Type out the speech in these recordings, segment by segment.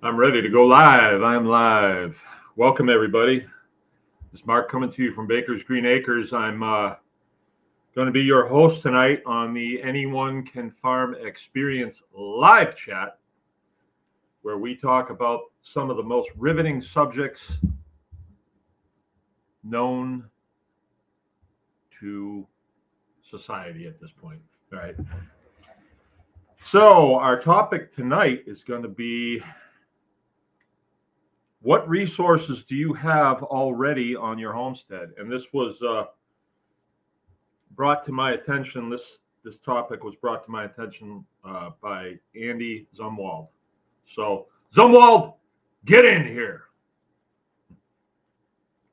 I'm ready to go live. I'm live. Welcome, everybody. This is Mark coming to you from Baker's Green Acres. I'm going to be your host tonight on the Anyone Can Farm Experience live chat, where we talk about some of the most riveting subjects known to society at this point. All right. So our topic tonight is going to be, what resources do you have already on your homestead? And this was brought to my attention. This topic was brought to my attention by Andy Zumwald. So Zumwald, get in here.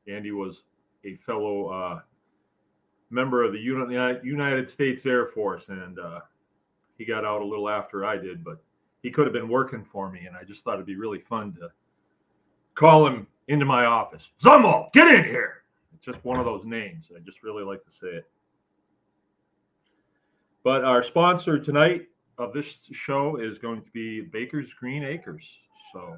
Andy was a fellow member of the United States Air Force, and he got out a little after I did, but he could have been working for me, and I just thought it'd be really fun to call him into my office. Zumwald, get in here. It's just one of those names. I just really like to say it. But our sponsor tonight of this show is going to be Baker's Green Acres. So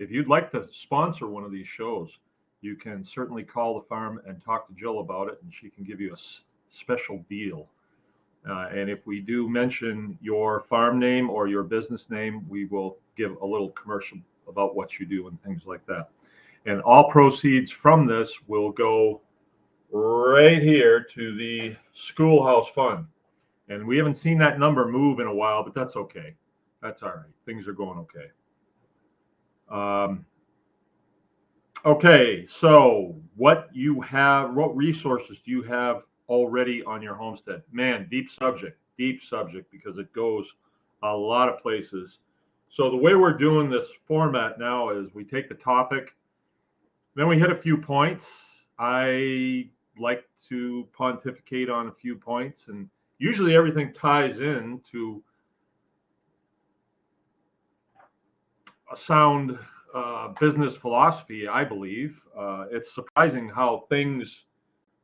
if you'd like to sponsor one of these shows, you can certainly call the farm and talk to Jill about it, and she can give you a special deal. And if we do mention your farm name or your business name, we will give a little commercial about what you do and things like that. And all proceeds from this will go right here to the schoolhouse fund. And we haven't seen that number move in a while, but that's okay. That's all right. Things are going okay. Okay, so what resources do you have already on your homestead? Man, deep subject, because it goes a lot of places. So the way we're doing this format now is we take the topic, then we hit a few points. I like to pontificate on a few points, and usually everything ties in to a sound business philosophy, I believe. It's surprising how things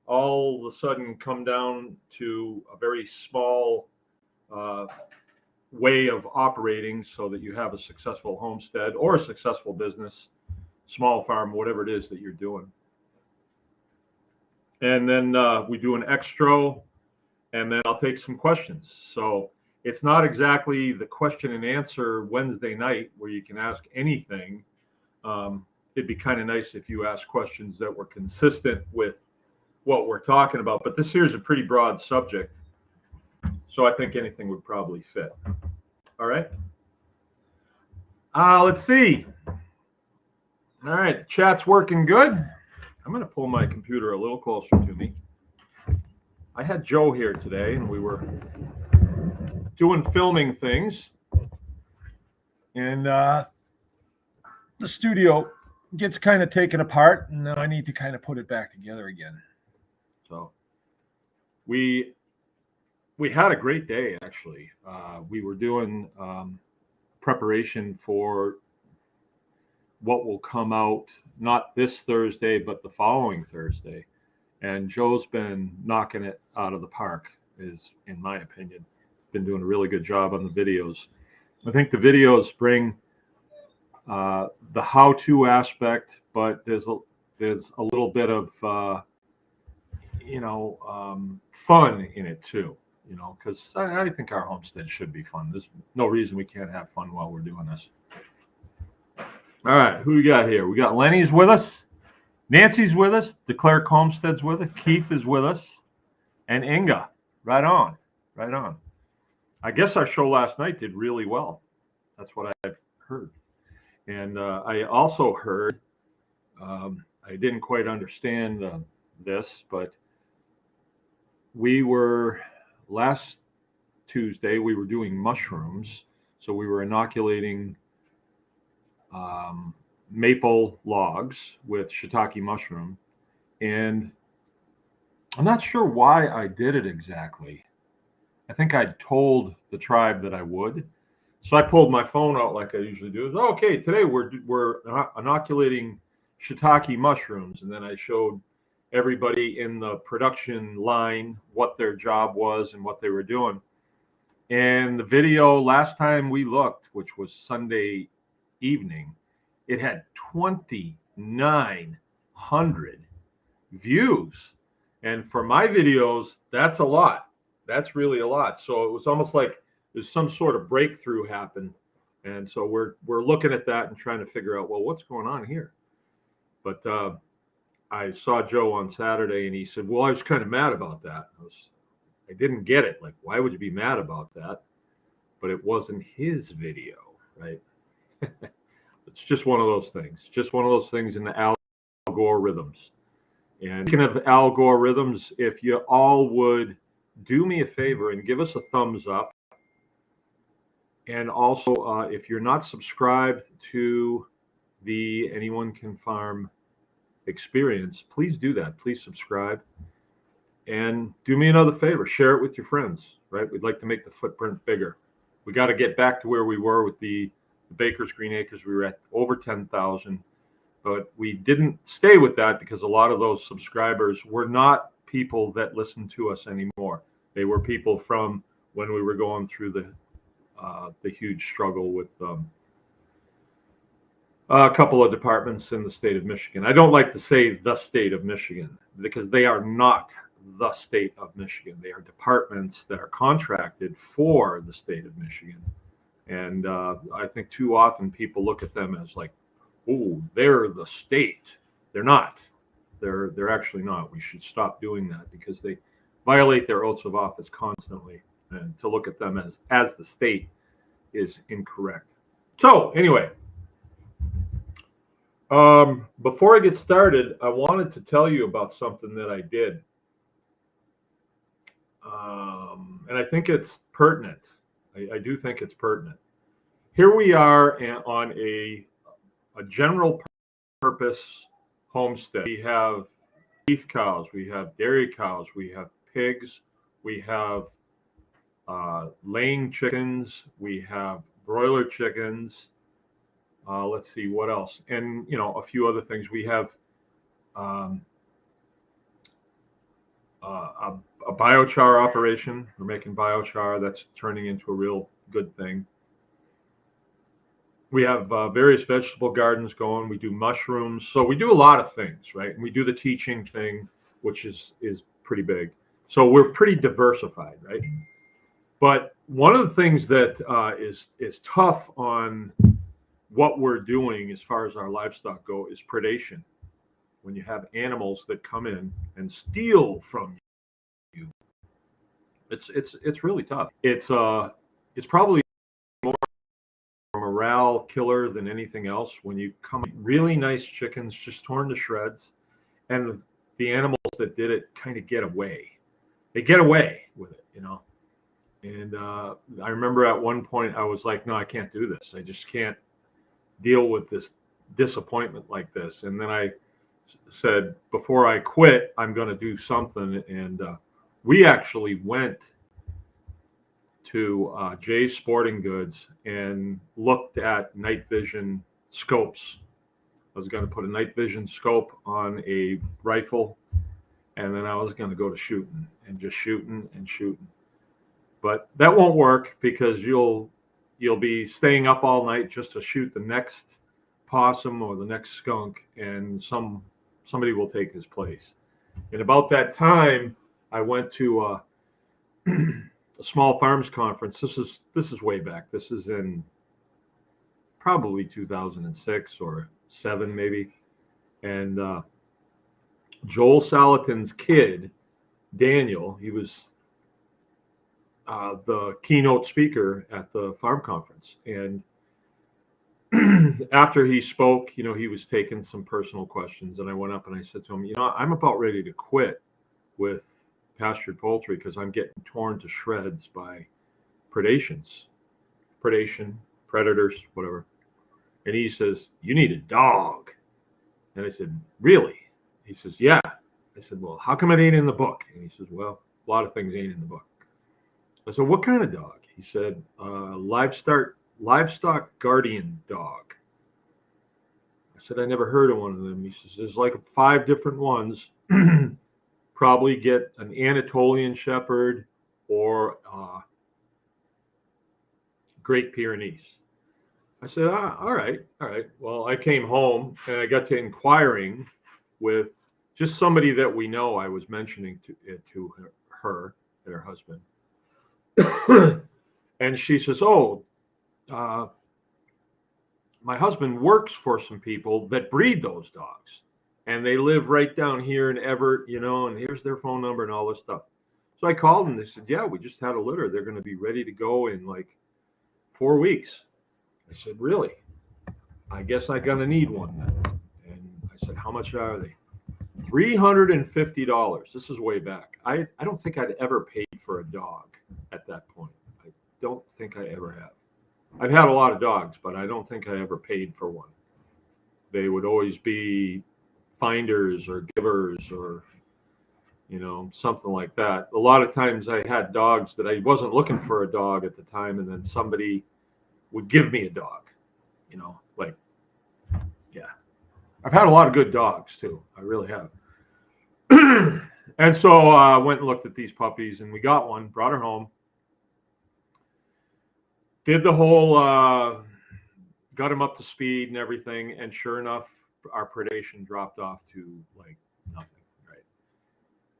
all of a sudden come down to a very small way of operating so that you have a successful homestead or a successful business, small farm, whatever it is that you're doing. And then we do an extra, and then I'll take some questions. So it's not exactly the question and answer Wednesday night where you can ask anything. It'd be kind of nice if you asked questions that were consistent with what we're talking about. But this here is a pretty broad subject, so I think anything would probably fit. All right. Let's see. All right, the chat's working good. I'm going to pull my computer a little closer to me. I had Joe here today, and we were doing filming things. And the studio gets kind of taken apart, and now I need to kind of put it back together again. So we had a great day, actually. We were doing preparation for what will come out not this Thursday, but the following Thursday. And Joe's been knocking it out of the park, is, in my opinion, been doing a really good job on the videos. I think the videos bring the how-to aspect, but there's a little bit of fun in it too. Because I think our homestead should be fun. There's no reason we can't have fun while we're doing this. All right, who we got here? We got Lenny's with us, Nancy's with us, DeClerc Homestead's with us, Keith is with us, and Inga. Right on, right on. I guess our show last night did really well. That's what I've heard. And I also heard, I didn't quite understand this, but last Tuesday, we were doing mushrooms. So we were inoculating maple logs with shiitake mushroom. And I'm not sure why I did it exactly. I think I told the tribe that I would. So I pulled my phone out like I usually do. Okay, today we're inoculating shiitake mushrooms. And then I showed everybody in the production line what their job was and what they were doing. And the video last time we looked, which was Sunday evening, it had 2,900 views. And for my videos, that's a lot. That's really a lot. So it was almost like there's some sort of breakthrough happened. And so we're looking at that and trying to figure out, well, what's going on here? But I saw Joe on Saturday, and he said, well, I was kind of mad about that. I didn't get it. Like, why would you be mad about that? But it wasn't his video, right? It's just one of those things. Just one of those things in the algorithms. And speaking of algorithms, if you all would do me a favor and give us a thumbs up. And also, if you're not subscribed to the Anyone Can Farm experience, please do that. Please subscribe. And do me another favor, share it with your friends, right? We'd like to make the footprint bigger. We got to get back to where we were with the Baker's Green Acres. We were at over 10,000, but we didn't stay with that because a lot of those subscribers were not people that listened to us anymore. They were people from when we were going through the huge struggle with a couple of departments in the state of Michigan. I don't like to say the state of Michigan because they are not the state of Michigan. They are departments that are contracted for the state of Michigan. And I think too often people look at them as like, oh, they're the state. They're not. They're actually not. We should stop doing that because they violate their oaths of office constantly. And to look at them as the state is incorrect. So anyway, before I get started, I wanted to tell you about something that I did. And I think it's pertinent. I do think it's pertinent. Here we are on a general purpose homestead. We have beef cows, we have dairy cows, we have pigs, we have laying chickens, we have broiler chickens. Let's see what else, and a few other things. We have a biochar operation. We're making biochar. That's turning into a real good thing. We have various vegetable gardens going. We do mushrooms. So we do a lot of things, right? And we do the teaching thing, which is pretty big. So we're pretty diversified, right? But one of the things that is tough on what we're doing as far as our livestock go is predation. When you have animals that come in and steal from you, it's really tough. It's probably more morale killer than anything else when you come really nice chickens just torn to shreds, and the animals that did it kind of get away. They get away with it, And I remember at one point I was like, no, I can't do this. I just can't deal with this disappointment like this. And then I said, before I quit, I'm going to do something. And we actually went to Jay's Sporting Goods and looked at night vision scopes. I was going to put a night vision scope on a rifle, and then I was going to go to shooting and just shooting and shooting. But that won't work because you'll be staying up all night just to shoot the next possum or the next skunk, and somebody will take his place. And about that time, I went to a small farms conference. This is way back. This is in probably 2006 or 7 maybe. And Joel Salatin's kid, Daniel, he was the keynote speaker at the farm conference. And after he spoke, he was taking some personal questions. And I went up and I said to him, I'm about ready to quit with pastured poultry because I'm getting torn to shreds by predation, predators, whatever. And he says, you need a dog. And I said, really? He says, yeah. I said, well, how come it ain't in the book? And he says, well, a lot of things ain't in the book. I said, what kind of dog? He said, livestock guardian dog. I said, I never heard of one of them. He says, there's like 5 different ones. Probably get an Anatolian Shepherd or Great Pyrenees. I said, all right, all right. Well, I came home and I got to inquiring with just somebody that we know. I was mentioning to her and her husband. And she says, "Oh, uh, my husband works for some people that breed those dogs, and they live right down here in Everett, and here's their phone number and all this stuff." So I called them. They said, "Yeah, we just had a litter. They're going to be ready to go in like 4 weeks." I said, "Really? I guess I'm going to need one then." And I said, "How much are they?" $350. This is way back. I don't think I'd ever paid for a dog at that point. I don't think I ever have. I've had a lot of dogs, but I don't think I ever paid for one. They would always be finders or givers or something like that. A lot of times I had dogs that I wasn't looking for a dog at the time, and then somebody would give me a dog. Like, yeah. I've had a lot of good dogs too. I really have. And so I went and looked at these puppies, and we got one, brought her home, did the whole, got him up to speed and everything, and sure enough, our predation dropped off to like nothing, right?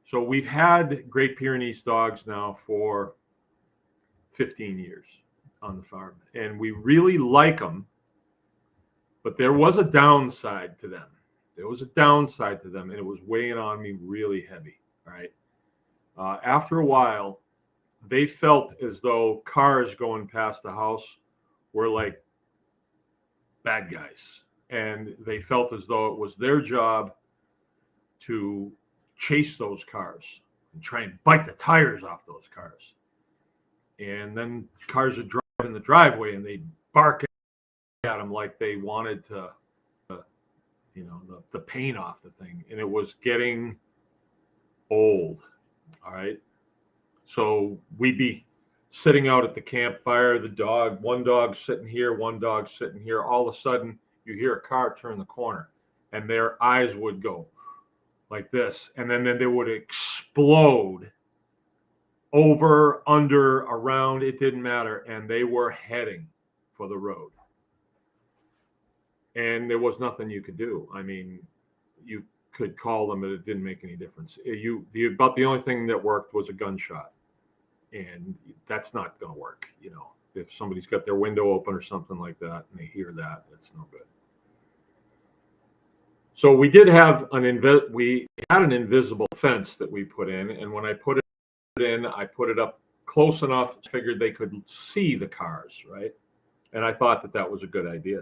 So we've had Great Pyrenees dogs now for 15 years on the farm, and we really like them, but there was a downside to them. There was a downside to them, and it was weighing on me really heavy, right? After a while, they felt as though cars going past the house were like bad guys. And they felt as though it was their job to chase those cars and try and bite the tires off those cars. And then cars would drive in the driveway and they'd bark at them like they wanted to, the paint off the thing. And it was getting old. All right. So we'd be sitting out at the campfire, one dog sitting here, one dog sitting here. All of a sudden, you hear a car turn the corner, and their eyes would go like this, and then they would explode over, under, around. It didn't matter, and they were heading for the road. And there was nothing you could do. I mean, you could call them, but it didn't make any difference. About the only thing that worked was a gunshot. And that's not going to work. If somebody's got their window open or something like that and they hear that, it's no good. So we did have an invisible fence that we put in, and when I put it in, I put it up close enough, figured they could see the cars, right? And I thought that was a good idea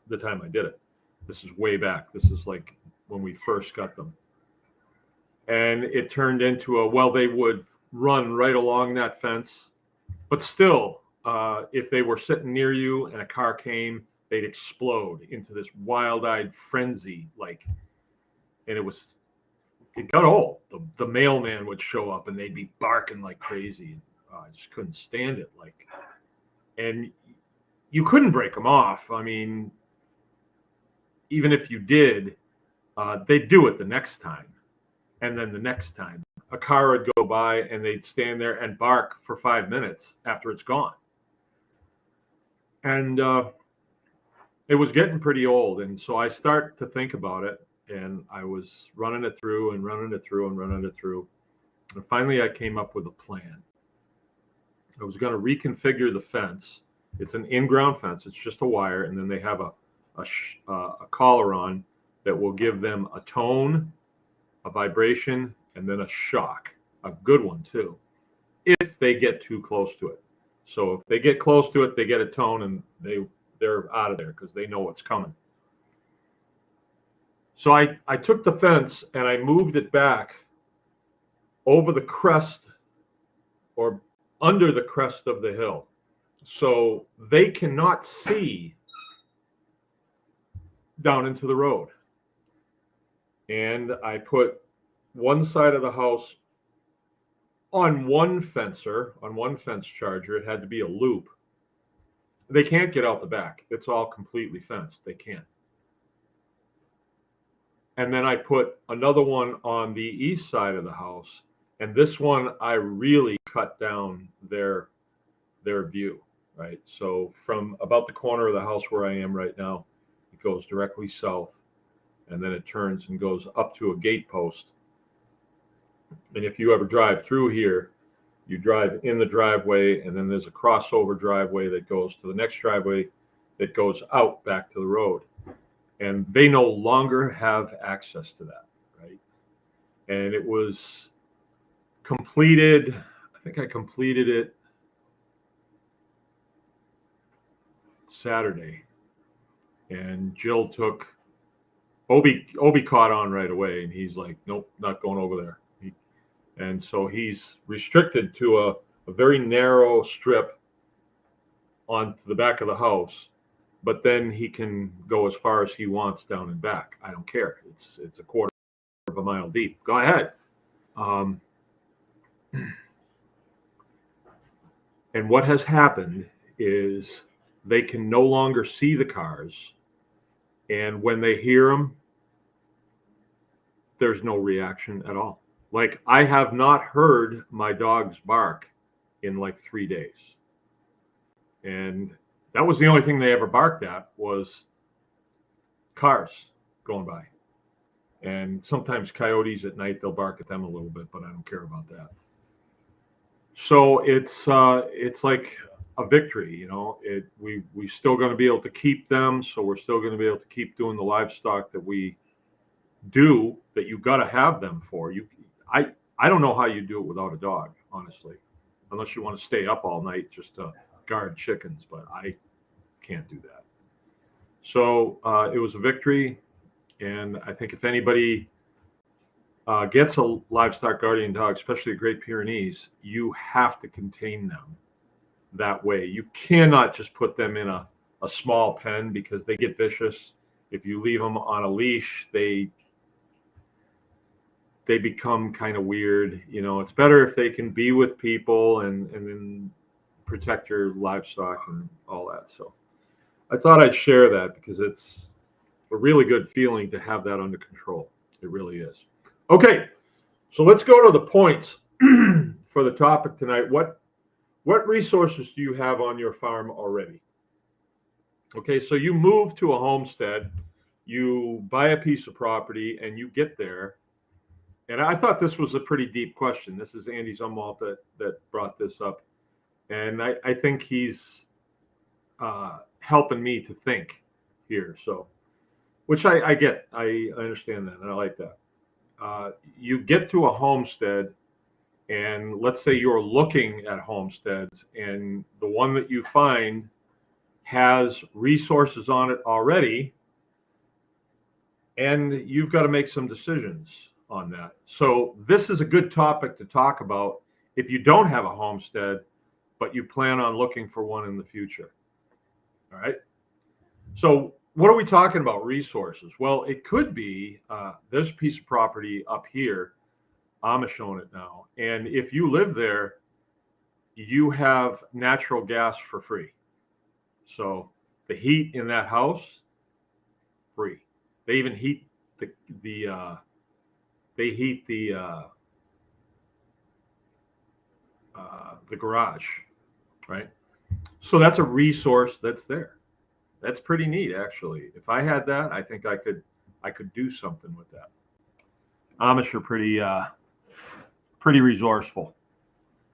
the time I did it. This is way back. This is like when we first got them. And it turned into they would run right along that fence, but still, if they were sitting near you and a car came, they'd explode into this wild-eyed frenzy, and it got old. The mailman would show up and they'd be barking like crazy. I just couldn't stand it. And you couldn't break them off. I mean, even if you did, they'd do it the next time, and then the next time. A car would go by and they'd stand there and bark for 5 minutes after it's gone. And it was getting pretty old. And so I start to think about it, and I was running it through and running it through and running it through. And finally I came up with a plan. I was going to reconfigure the fence. It's an in-ground fence. It's just a wire. And then they have a collar on that will give them a tone, a vibration, and then a shock, a good one too, if they get too close to it. So if they get close to it, they get a tone, and they're out of there because they know what's coming. So I took the fence and I moved it back over the crest or under the crest of the hill, so they cannot see down into the road. And I put one side of the house on one fence charger. It had to be a loop. They can't get out the back. It's all completely fenced. They can't. And then I put another one on the east side of the house. And this one, I really cut down their view. right? So from about the corner of the house where I am right now, it goes directly south, and then it turns and goes up to a gate post. And if you ever drive through here, you drive in the driveway, and then there's a crossover driveway that goes to the next driveway that goes out back to the road. And they no longer have access to that, right? And it was completed, I think I completed it Saturday. And Jill took Obi caught on right away, and he's like, nope, not going over there. And so he's restricted to a very narrow strip onto the back of the house, but then he can go as far as he wants down and back. I don't care. It's a quarter of a mile deep. Go ahead. And what has happened is they can no longer see the cars, and when they hear them, there's no reaction at all. Like, I have not heard my dogs bark in like 3 days. And that was the only thing they ever barked at, was cars going by. And sometimes coyotes at night, they'll bark at them a little bit, but I don't care about that. So it's like a victory, you know. We still going to be able to keep them, so we're still going to be able to keep doing the livestock that we do, that you got to have them for. I don't know how you do it without a dog, honestly, unless you want to stay up all night just to guard chickens, but I can't do that. So it was a victory, and I think if anybody gets a livestock guardian dog, especially a Great Pyrenees, you have to contain them that way. You cannot just put them in a small pen, because they get vicious. If you leave them on a leash, they become kind of weird. You know, it's better if they can be with people and then protect your livestock and all that. So I thought I'd share that, because it's a really good feeling to have that under control. It really is. Okay, so let's go to the points for the topic tonight. What resources do you have on your farm already? Okay, so you move to a homestead, you buy a piece of property, and you get there. And I thought this was a pretty deep question. This is Andy Zumwalt that brought this up. And I think he's helping me to think here. So, which I get. I understand that, and I like that. You get to a homestead, and let's say you're looking at homesteads, and the one that you find has resources on it already, and you've got to make some decisions on that. So this is a good topic to talk about if you don't have a homestead, but you plan on looking for one in the future. All right. So what are we talking about? Resources. Well, it could be there's a piece of property up here. I'm showing it now. And if you live there, you have natural gas for free. So the heat in that house, free. They even heat the garage, right? So that's a resource that's there. That's pretty neat, actually. If I had that, I think I could do something with that. Amish are pretty resourceful.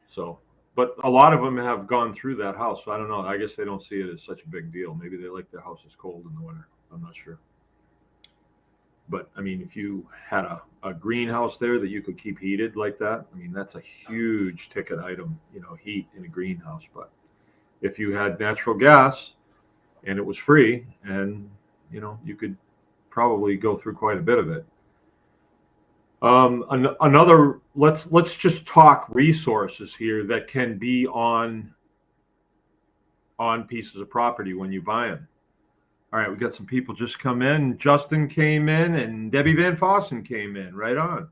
So, but a lot of them have gone through that house. So I don't know. I guess they don't see it as such a big deal. Maybe they like their houses cold in the winter. I'm not sure. But I mean, if you had a greenhouse there that you could keep heated like that, I mean, that's a huge ticket item, you know, heat in a greenhouse. But if you had natural gas and it was free, and you know, you could probably go through quite a bit of it. Another, let's just talk resources here that can be on pieces of property when you buy them. All right, we got some people just come in. Justin came in, and Debbie Van Fossen came in. Right on.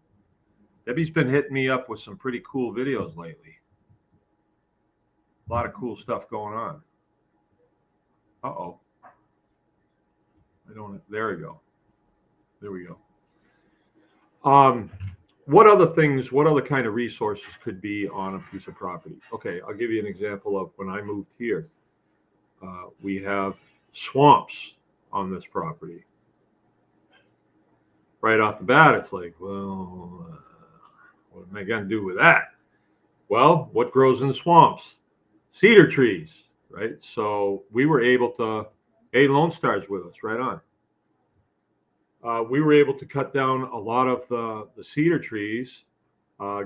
Debbie's been hitting me up with some pretty cool videos lately. A lot of cool stuff going on. Uh-oh. There we go. There we go. What other kind of resources could be on a piece of property? Okay, I'll give you an example of when I moved here. We have swamps on this property. Right off the bat, it's like, well, what am I going to do with that? Well, what grows in the swamps? Cedar trees, right? So we were able to, Lone Star's with us, right on. We were able to cut down a lot of the cedar trees,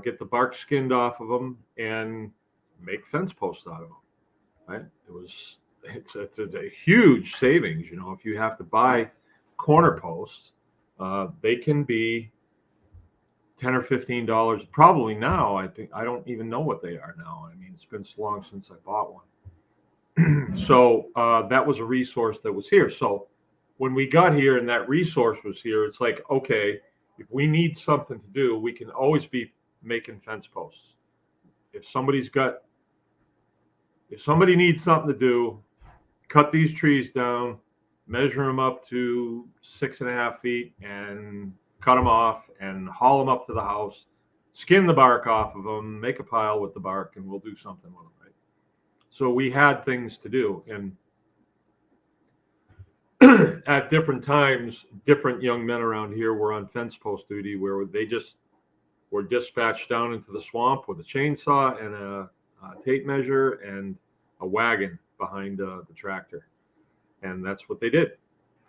get the bark skinned off of them, and make fence posts out of them. Right? It's a huge savings. You know, if you have to buy corner posts, they can be $10 or $15. Probably now, I don't even know what they are now. I mean, it's been so long since I bought one. So that was a resource that was here. So when we got here and that resource was here, it's like, okay, if we need something to do, we can always be making fence posts. If somebody needs something to do, cut these trees down, measure them up to 6.5 feet, and cut them off and haul them up to the house, skin the bark off of them, make a pile with the bark, and we'll do something with them, right? So we had things to do. And at different times, different young men around here were on fence post duty where they just were dispatched down into the swamp with a chainsaw and a tape measure and a wagon behind the tractor. And that's what they did.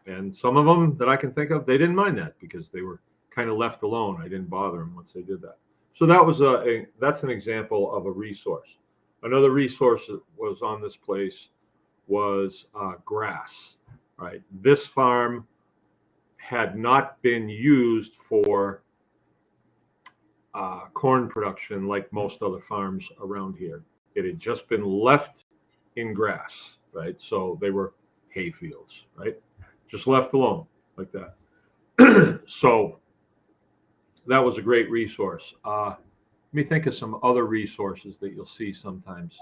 And some of them that I can think of, they didn't mind that because they were kind of left alone. I didn't bother them once they did that. So that was that's an example of a resource. Another resource that was on this place was grass. Right, this farm had not been used for corn production like most other farms around here. It had just been left in grass, right? So they were hay fields, right? Just left alone like that. So that was a great resource. Let me think of some other resources that you'll see sometimes.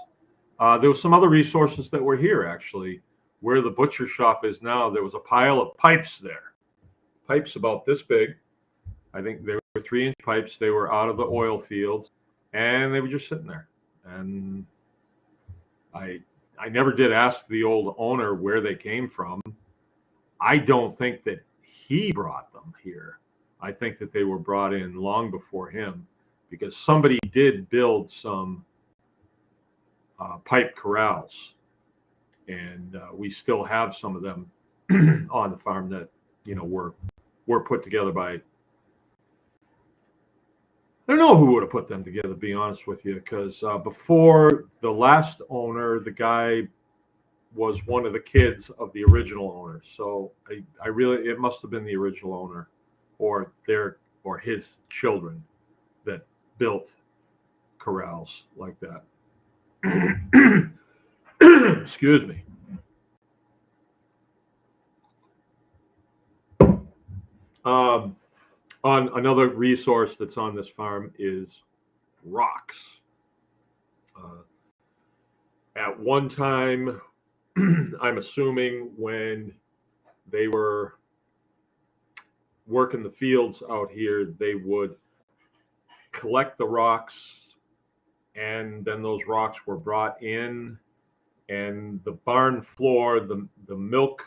There were some other resources that were here, actually. Where the butcher shop is now, there was a pile of pipes there. Pipes about this big. I think they were 3-inch pipes. They were out of the oil fields, and they were just sitting there. And I never did ask the old owner where they came from. I don't think that he brought them here. I think that they were brought in long before him because somebody did build some pipe corrals. And we still have some of them on the farm that, you know, were put together by, I don't know who would have put them together, to be honest with you, because before the last owner, the guy was one of the kids of the original owner. So I really, it must have been the original owner or his children that built corrals like that. Excuse me. On another resource that's on this farm is rocks. At one time, I'm assuming when they were working the fields out here, they would collect the rocks, and then those rocks were brought in, and the barn floor, the milk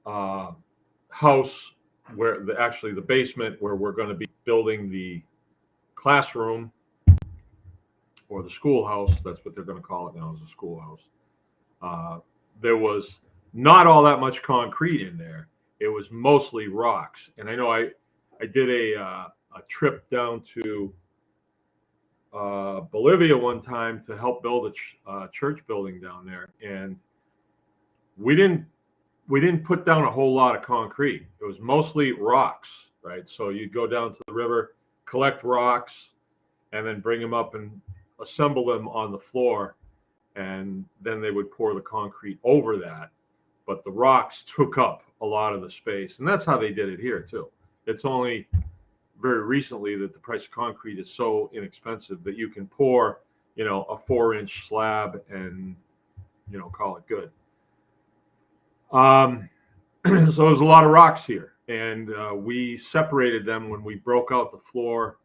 house, where actually the basement where we're going to be building the classroom or the schoolhouse, that's what they're going to call it now, is a schoolhouse. There was not all that much concrete in there. It was mostly rocks. And I know I did a trip down to Bolivia one time to help build a church building down there, and we didn't put down a whole lot of concrete. It was mostly rocks, right? So you'd go down to the river, collect rocks, and then bring them up and assemble them on the floor, and then they would pour the concrete over that. But the rocks took up a lot of the space, and that's how they did it here too. It's only very recently that the price of concrete is so inexpensive that you can pour, you know, a 4-inch slab and, you know, call it good. So there's a lot of rocks here, and we separated them when we broke out the floor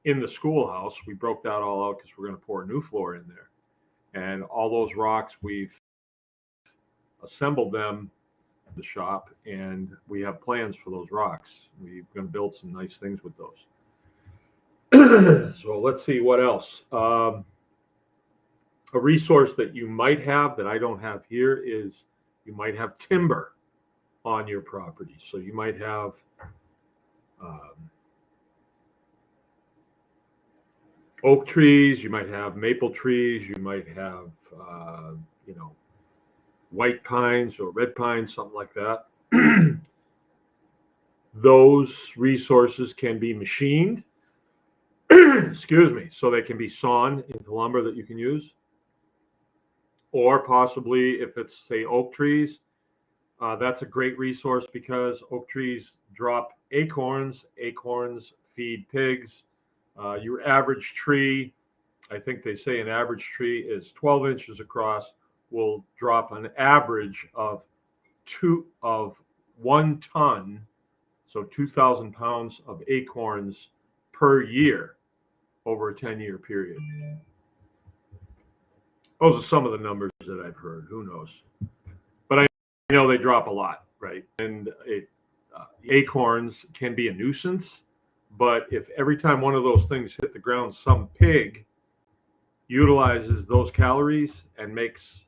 in the schoolhouse. We broke that all out because we're going to pour a new floor in there, and all those rocks we've assembled them in the shop, and we have plans for those rocks. We're going to build some nice things with those. So let's see what else. A resource that you might have that I don't have here is you might have timber on your property. So you might have oak trees, you might have maple trees, you might have, white pines or red pines, something like that. Those resources can be machined, excuse me, so they can be sawn into lumber that you can use. Or possibly, if it's, say, oak trees, that's a great resource because oak trees drop acorns. Acorns feed pigs. Your average tree, I think they say an average tree is 12 inches across, will drop an average of 1 ton, so 2,000 pounds of acorns per year over a 10-year period. Those are some of the numbers that I've heard. Who knows? But I know they drop a lot, right? And acorns can be a nuisance, but if every time one of those things hit the ground, some pig utilizes those calories and makes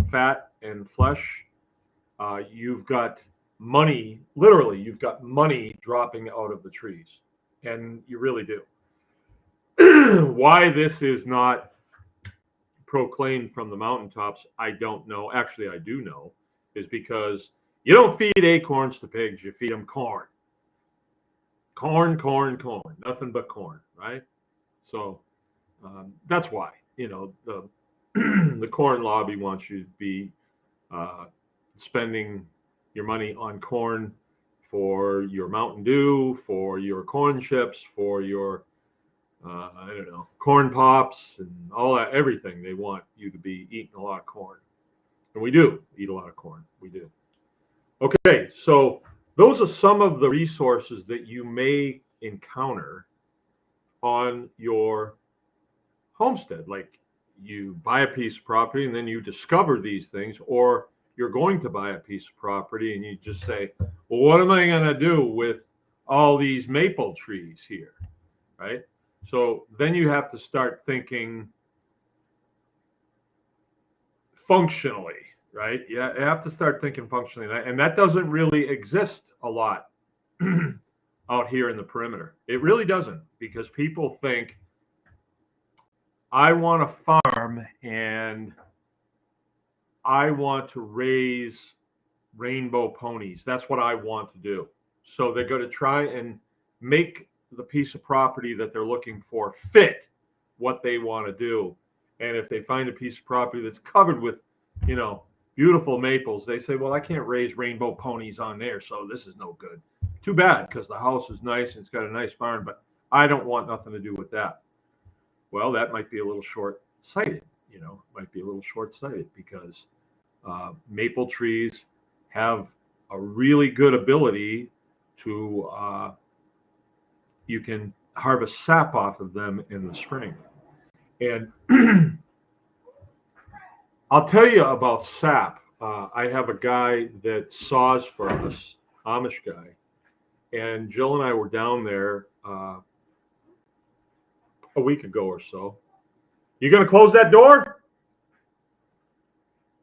fat and flesh, you've got money, literally, you've got money dropping out of the trees. And you really do. Why this is not proclaimed from the mountaintops, I don't know. Actually, I do know, is because you don't feed acorns to pigs, you feed them corn. Corn, nothing but corn, right? So that's why, the the corn lobby wants you to be spending your money on corn for your Mountain Dew, for your corn chips, for your corn pops and all that, everything. They want you to be eating a lot of corn. And we do eat a lot of corn. We do. Okay, so those are some of the resources that you may encounter on your homestead. Like, you buy a piece of property and then you discover these things, or you're going to buy a piece of property and you just say, well, what am I going to do with all these maple trees here, right? So then you have to start thinking functionally, right? You have to start thinking functionally. And that doesn't really exist a lot out here in the perimeter. It really doesn't, because people think, I want to farm and I want to raise rainbow ponies. That's what I want to do. So they're going to try and make the piece of property that they're looking for fit what they want to do. And if they find a piece of property that's covered with, beautiful maples, they say, well, I can't raise rainbow ponies on there, so this is no good. Too bad, because the house is nice and it's got a nice barn, but I don't want nothing to do with that. Well, that might be a little short-sighted, because maple trees have a really good ability to, you can harvest sap off of them in the spring. And I'll tell you about sap. I have a guy that saws for us, Amish guy, and Jill and I were down there a week ago or so. You going to close that door?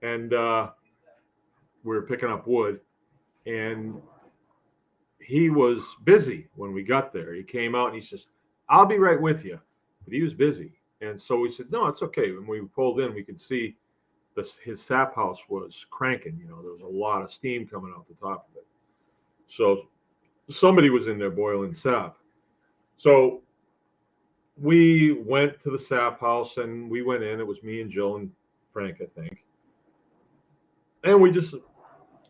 And we were picking up wood, and he was busy when we got there. He came out and he says, I'll be right with you. But he was busy. And so we said, no, it's okay. When we pulled in, we could see his sap house was cranking. There was a lot of steam coming out the top of it. So somebody was in there boiling sap. So we went to the sap house and we went in. It was me and Jill and Frank, I think. And we just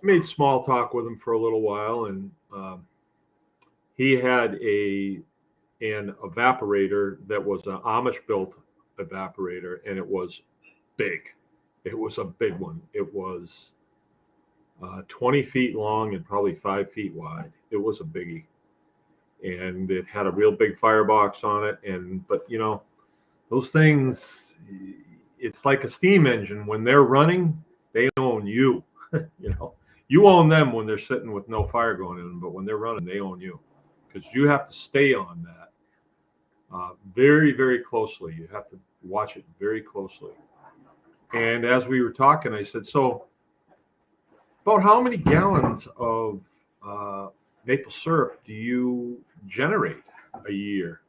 made small talk with him for a little while. And he had an evaporator that was an Amish-built evaporator, and it was big. It was a big one. It was 20 feet long and probably 5 feet wide. It was a biggie. And it had a real big firebox on it. But those things, it's like a steam engine. When they're running, they own you. You know, you own them when they're sitting with no fire going in them, but when they're running, they own you because you have to stay on that very, very closely. You have to watch it very closely. And as we were talking, I said, so about how many gallons of maple syrup do you generate a year?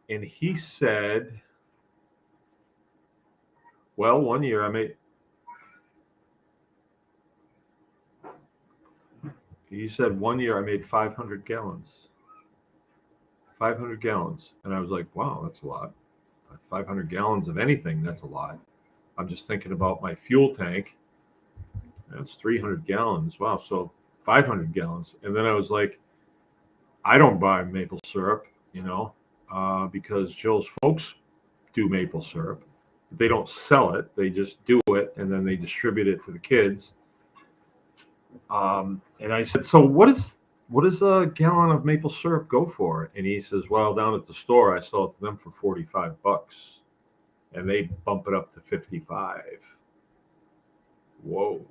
And he said, well, one year I made, he said, one year I made 500 gallons. 500 gallons. And I was like, wow, that's a lot. 500 gallons of anything, that's a lot. I'm just thinking about my fuel tank. That's 300 gallons. Wow. So 500 gallons. And then I was like, I don't buy maple syrup, because Joe's folks do maple syrup. They don't sell it. They just do it, and then they distribute it to the kids. And I said, so what does a gallon of maple syrup go for? And he says, well, down at the store, I sell it to them for $45, and they bump it up to 55. Whoa.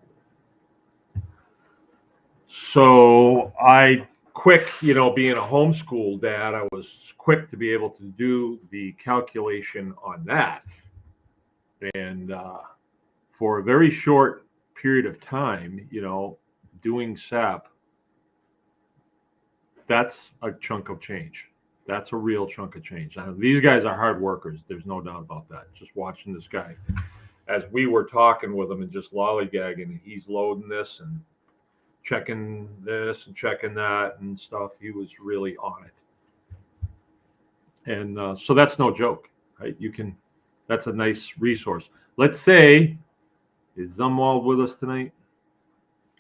So I quick, being a homeschool dad, I was quick to be able to do the calculation on that. And for a very short period of time, doing SAP, that's a chunk of change. That's a real chunk of change. Now, these guys are hard workers. There's no doubt about that. Just watching this guy, as we were talking with him and just lollygagging, and he's loading this and checking this and checking that and stuff. He was really on it. And so that's no joke, right? That's a nice resource. Let's say, is Zumwald with us tonight?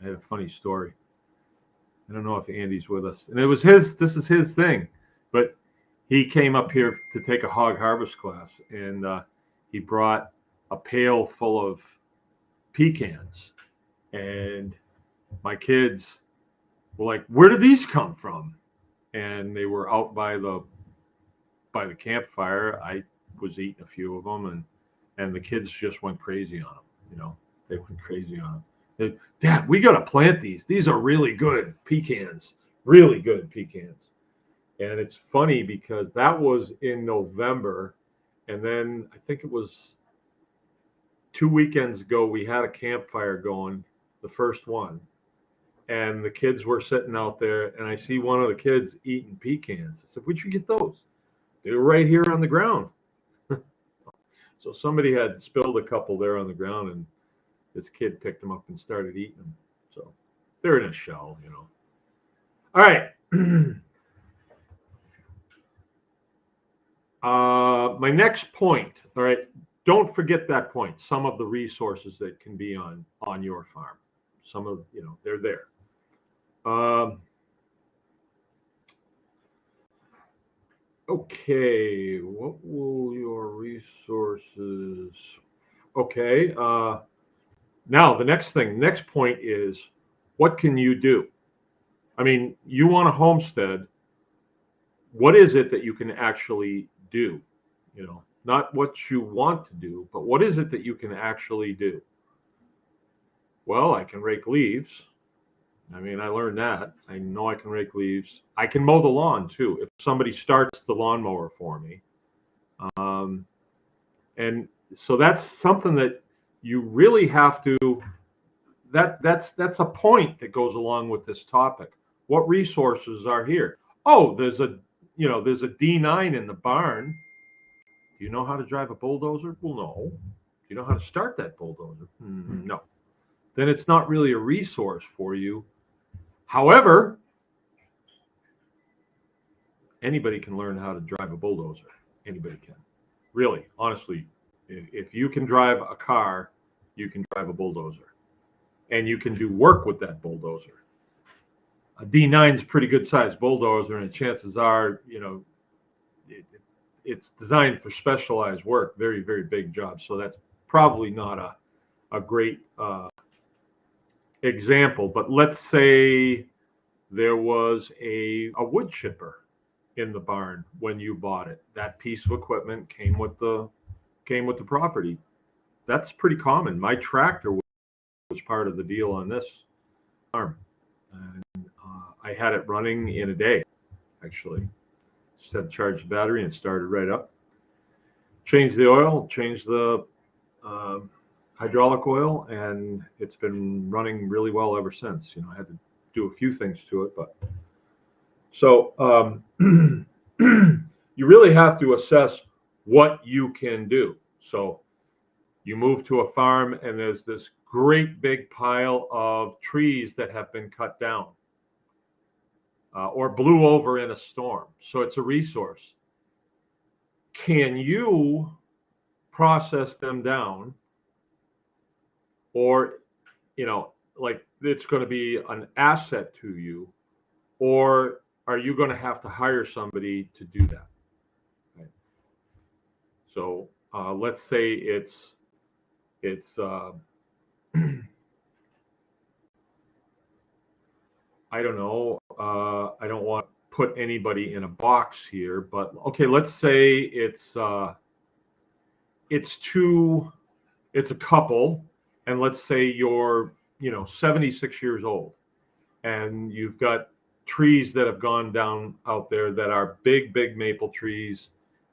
I had a funny story. I don't know if Andy's with us. And this is his thing. But he came up here to take a hog harvest class, and he brought a pail full of pecans. And my kids were like, where did these come from? And they were out by the campfire. I was eating a few of them, and the kids just went crazy on them. They went crazy on them. Dad, we got to plant these. These are really good pecans. Really good pecans. And it's funny because that was in November. And then I think it was 2 weekends ago, we had a campfire going, the first one. And the kids were sitting out there, and I see one of the kids eating pecans. I said, where'd you get those? They were right here on the ground. So somebody had spilled a couple there on the ground, and this kid picked them up and started eating them. So they're in a shell, All right. My next point, all right, don't forget that point. Some of the resources that can be on your farm. Some of, they're there. Okay, what will your resources? Okay, now the next point is, what can you do? I mean, you want a homestead. What is it that you can actually do? Not what you want to do, but what is it that you can actually do? Well, I can rake leaves. I mean, I learned that. I know I can rake leaves. I can mow the lawn too, if somebody starts the lawnmower for me. And so that's something that you really have to, that's a point that goes along with this topic. What resources are here? Oh, there's a D9 in the barn. Do you know how to drive a bulldozer? Well, no. Do you know how to start that bulldozer? No. Then it's not really a resource for you. However, anybody can learn how to drive a bulldozer. Anybody can. Really, honestly, if you can drive a car, you can drive a bulldozer. And you can do work with that bulldozer. A D9 is a pretty good sized bulldozer, and chances are, it's designed for specialized work, very, very big jobs. So that's probably not a great example. But let's say there was a wood chipper in the barn when you bought it. That piece of equipment came with the property. That's pretty common. My tractor was was part of the deal on this farm. And I had it running in a day, actually. Just had to charge the battery and started right up. Changed the oil, changed the hydraulic oil, and it's been running really well ever since. I had to do a few things to it, but so you really have to assess what you can do. So you move to a farm and there's this great big pile of trees that have been cut down or blew over in a storm. So it's a resource. Can you process them down, or like it's going to be an asset to you, or are you going to have to hire somebody to do that? Okay. So let's say it's I don't know. I don't want to put anybody in a box here, but okay, let's say it's a couple, and let's say you're 76 years old, and you've got trees that have gone down out there that are big maple trees.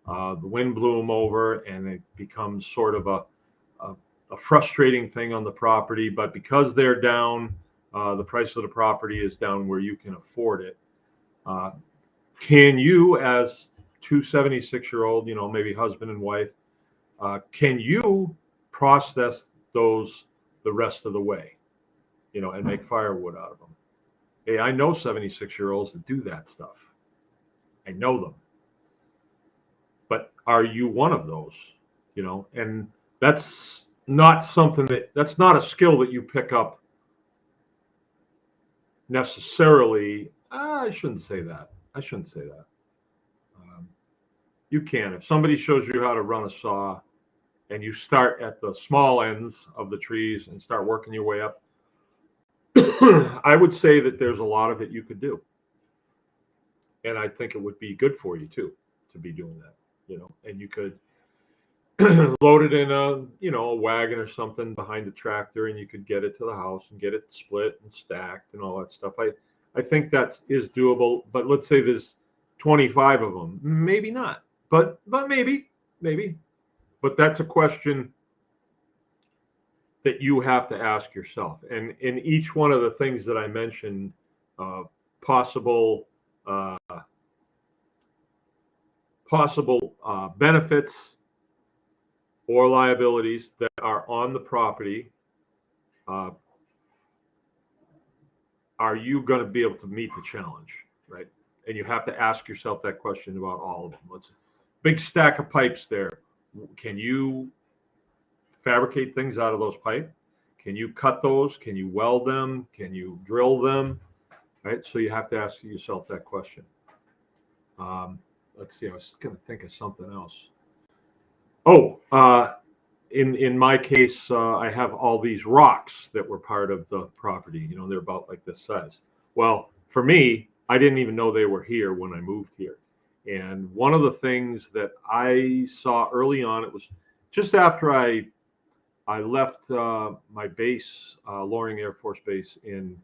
The wind blew them over, and it becomes sort of a frustrating thing on the property. But because they're down, the price of the property is down where you can afford it. Can you, as two 76-year-old, maybe husband and wife, can you process those the rest of the way, and make firewood out of them? Hey, I know 76-year-olds that do that stuff. I know them. But are you one of those? And that's not that's not a skill that you pick up necessarily. I shouldn't say that. You can. If somebody shows you how to run a saw and you start at the small ends of the trees and start working your way up, I would say that there's a lot of it you could do. And I think it would be good for you too, to be doing that, and you could load it in a wagon or something behind the tractor, and you could get it to the house and get it split and stacked and all that stuff. I think that is doable, but let's say there's 25 of them, maybe not, but maybe, but that's a question that you have to ask yourself. And in each one of the things that I mentioned, possible benefits or liabilities that are on the property, are you going to be able to meet the challenge, right? And you have to ask yourself that question about all of them. Big stack of pipes there. Can you fabricate things out of those pipes? Can you cut those? Can you weld them? Can you drill them? Right? So you have to ask yourself that question. Let's see. I was going to think of something else. Oh, in my case, I have all these rocks that were part of the property. They're about like this size. Well, for me, I didn't even know they were here when I moved here. And one of the things that I saw early on, it was just after I left my base, Loring Air Force Base in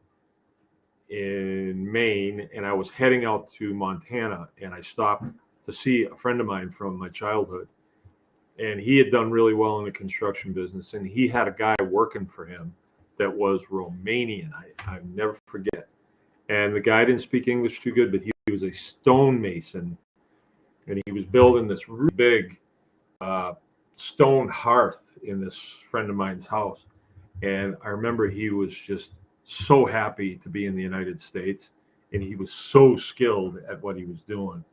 Maine, and I was heading out to Montana, and I stopped to see a friend of mine from my childhood. And he had done really well in the construction business, and he had a guy working for him that was Romanian. I never forget. And the guy didn't speak English too good, but he was a stonemason, and he was building this really big stone hearth in this friend of mine's house. And I remember he was just so happy to be in the United States, and he was so skilled at what he was doing.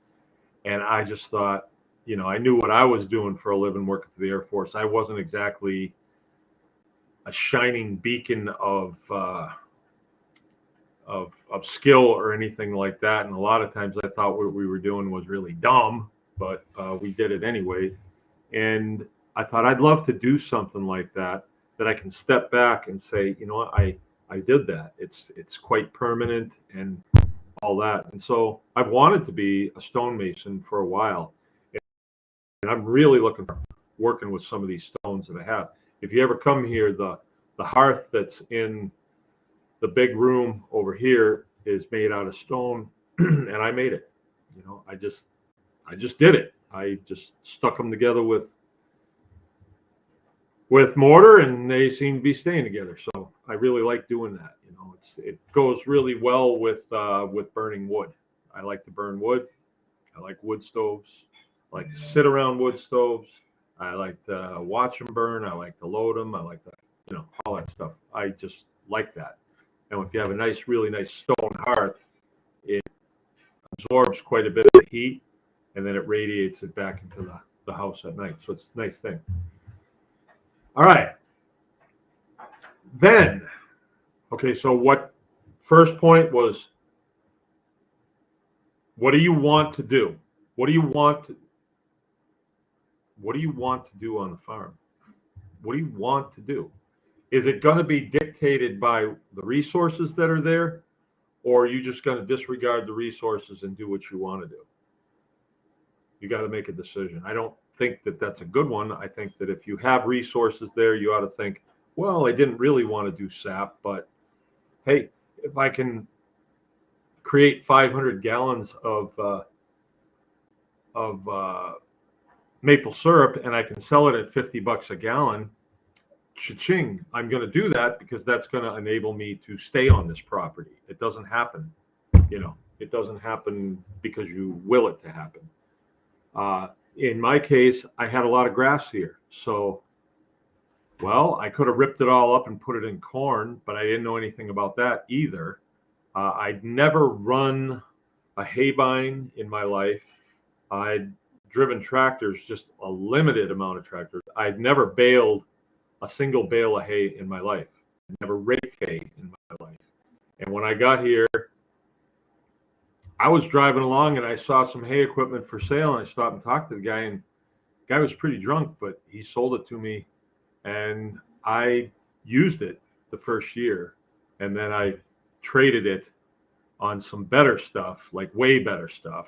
And I just thought, I knew what I was doing for a living, working for the Air Force. I wasn't exactly a shining beacon of skill or anything like that. And a lot of times I thought what we were doing was really dumb, but we did it anyway. And I thought I'd love to do something like that I can step back and say, what, I did that. It's quite permanent and all that. And so I've wanted to be a stonemason for a while. And I'm really looking for working with some of these stones that I have. If you ever come here, the The hearth that's in the big room over here is made out of stone, and I made it. You know, I just did it. I just stuck them together with mortar, and they seem to be staying together. So I really like doing that. You know, it goes really well with burning wood. I like to burn wood. I like wood stoves. I like to sit around wood stoves. I like to watch them burn. I like to load them. I like to, you know, all that stuff. I just like that. And if you have a nice, really nice stone hearth, it absorbs quite a bit of heat, and then it radiates it back into the house at night. So it's a nice thing. All right. Then, okay, so what first point was, what do you want to do? What do you want to do on the farm? What do you want to do? Is it going to be dictated by the resources that are there, or are you just going to disregard the resources and do what you want to do? You got to make a decision. I don't think that that's a good one. I think that if you have resources there, you ought to think, well, I didn't really want to do sap, but hey, if I can create 500 gallons of maple syrup and I can sell it at $50 a gallon, cha-ching, I'm going to do that because that's going to enable me to stay on this property. It doesn't happen, you know, it doesn't happen because you will it to happen. In my case, I had a lot of grass here. So, well, I could have ripped it all up and put it in corn, but I didn't know anything about that either. I'd never run a haybine in my life. I'd driven tractors, just a limited amount of tractors. I'd never baled a single bale of hay in my life. I'd never raked hay in my life. And when I got here, I was driving along and I saw some hay equipment for sale, and I stopped and talked to the guy, and the guy was pretty drunk, but he sold it to me, and I used it the first year, and then I traded it on some better stuff, like way better stuff.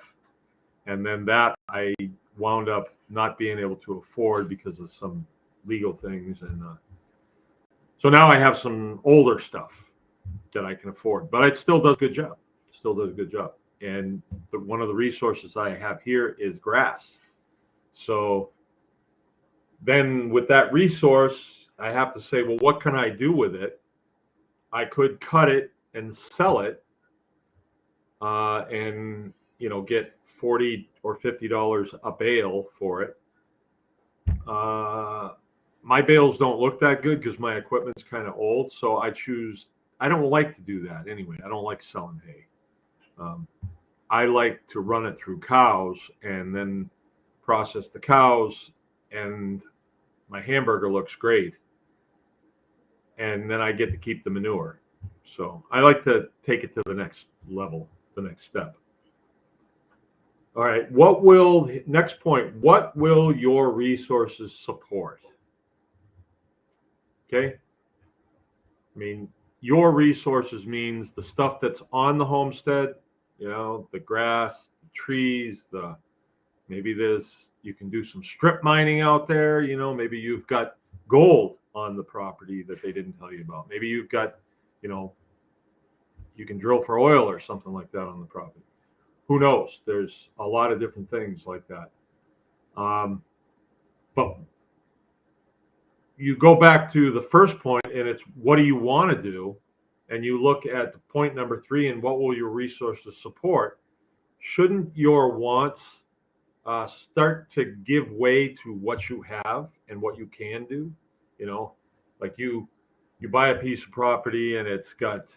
And then that I wound up not being able to afford because of some legal things. And so now I have some older stuff that I can afford, but it still does a good job. Still does a good job. And one of the resources I have here is grass. So then with that resource, I have to say, well, what can I do with it? I could cut it and sell it, and, you know, get $40 or $50 a bale for it. My bales don't look that good because my equipment's kind of old, so I don't like to do that anyway. I don't like selling hay. I like to run it through cows and then process the cows, and my hamburger looks great. And then I get to keep the manure. So I like to take it to the next level, the next step. All right, next point, what will your resources support? Okay. I mean, your resources means the stuff that's on the homestead, you know, the grass, the trees, maybe you can do some strip mining out there, you know, maybe you've got gold on the property that they didn't tell you about. Maybe you've got, you know, you can drill for oil or something like that on the property. Who knows? There's a lot of different things like that. But you go back to the first point, and it's what do you want to do? And you look at the point number 3, and what will your resources support? Shouldn't your wants start to give way to what you have and what you can do? You know, like you buy a piece of property and it's got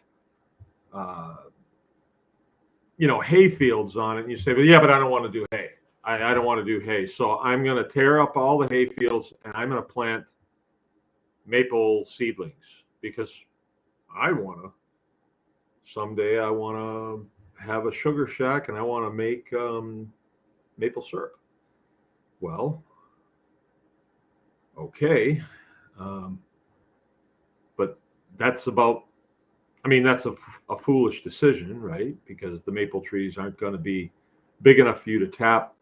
you know, hay fields on it, and you say, well, yeah, but I don't want to do hay. I don't want to do hay. So I'm going to tear up all the hay fields and I'm going to plant maple seedlings because someday I want to have a sugar shack and I want to make maple syrup. Well, okay. But that's a foolish decision, right? Because the maple trees aren't going to be big enough for you to tap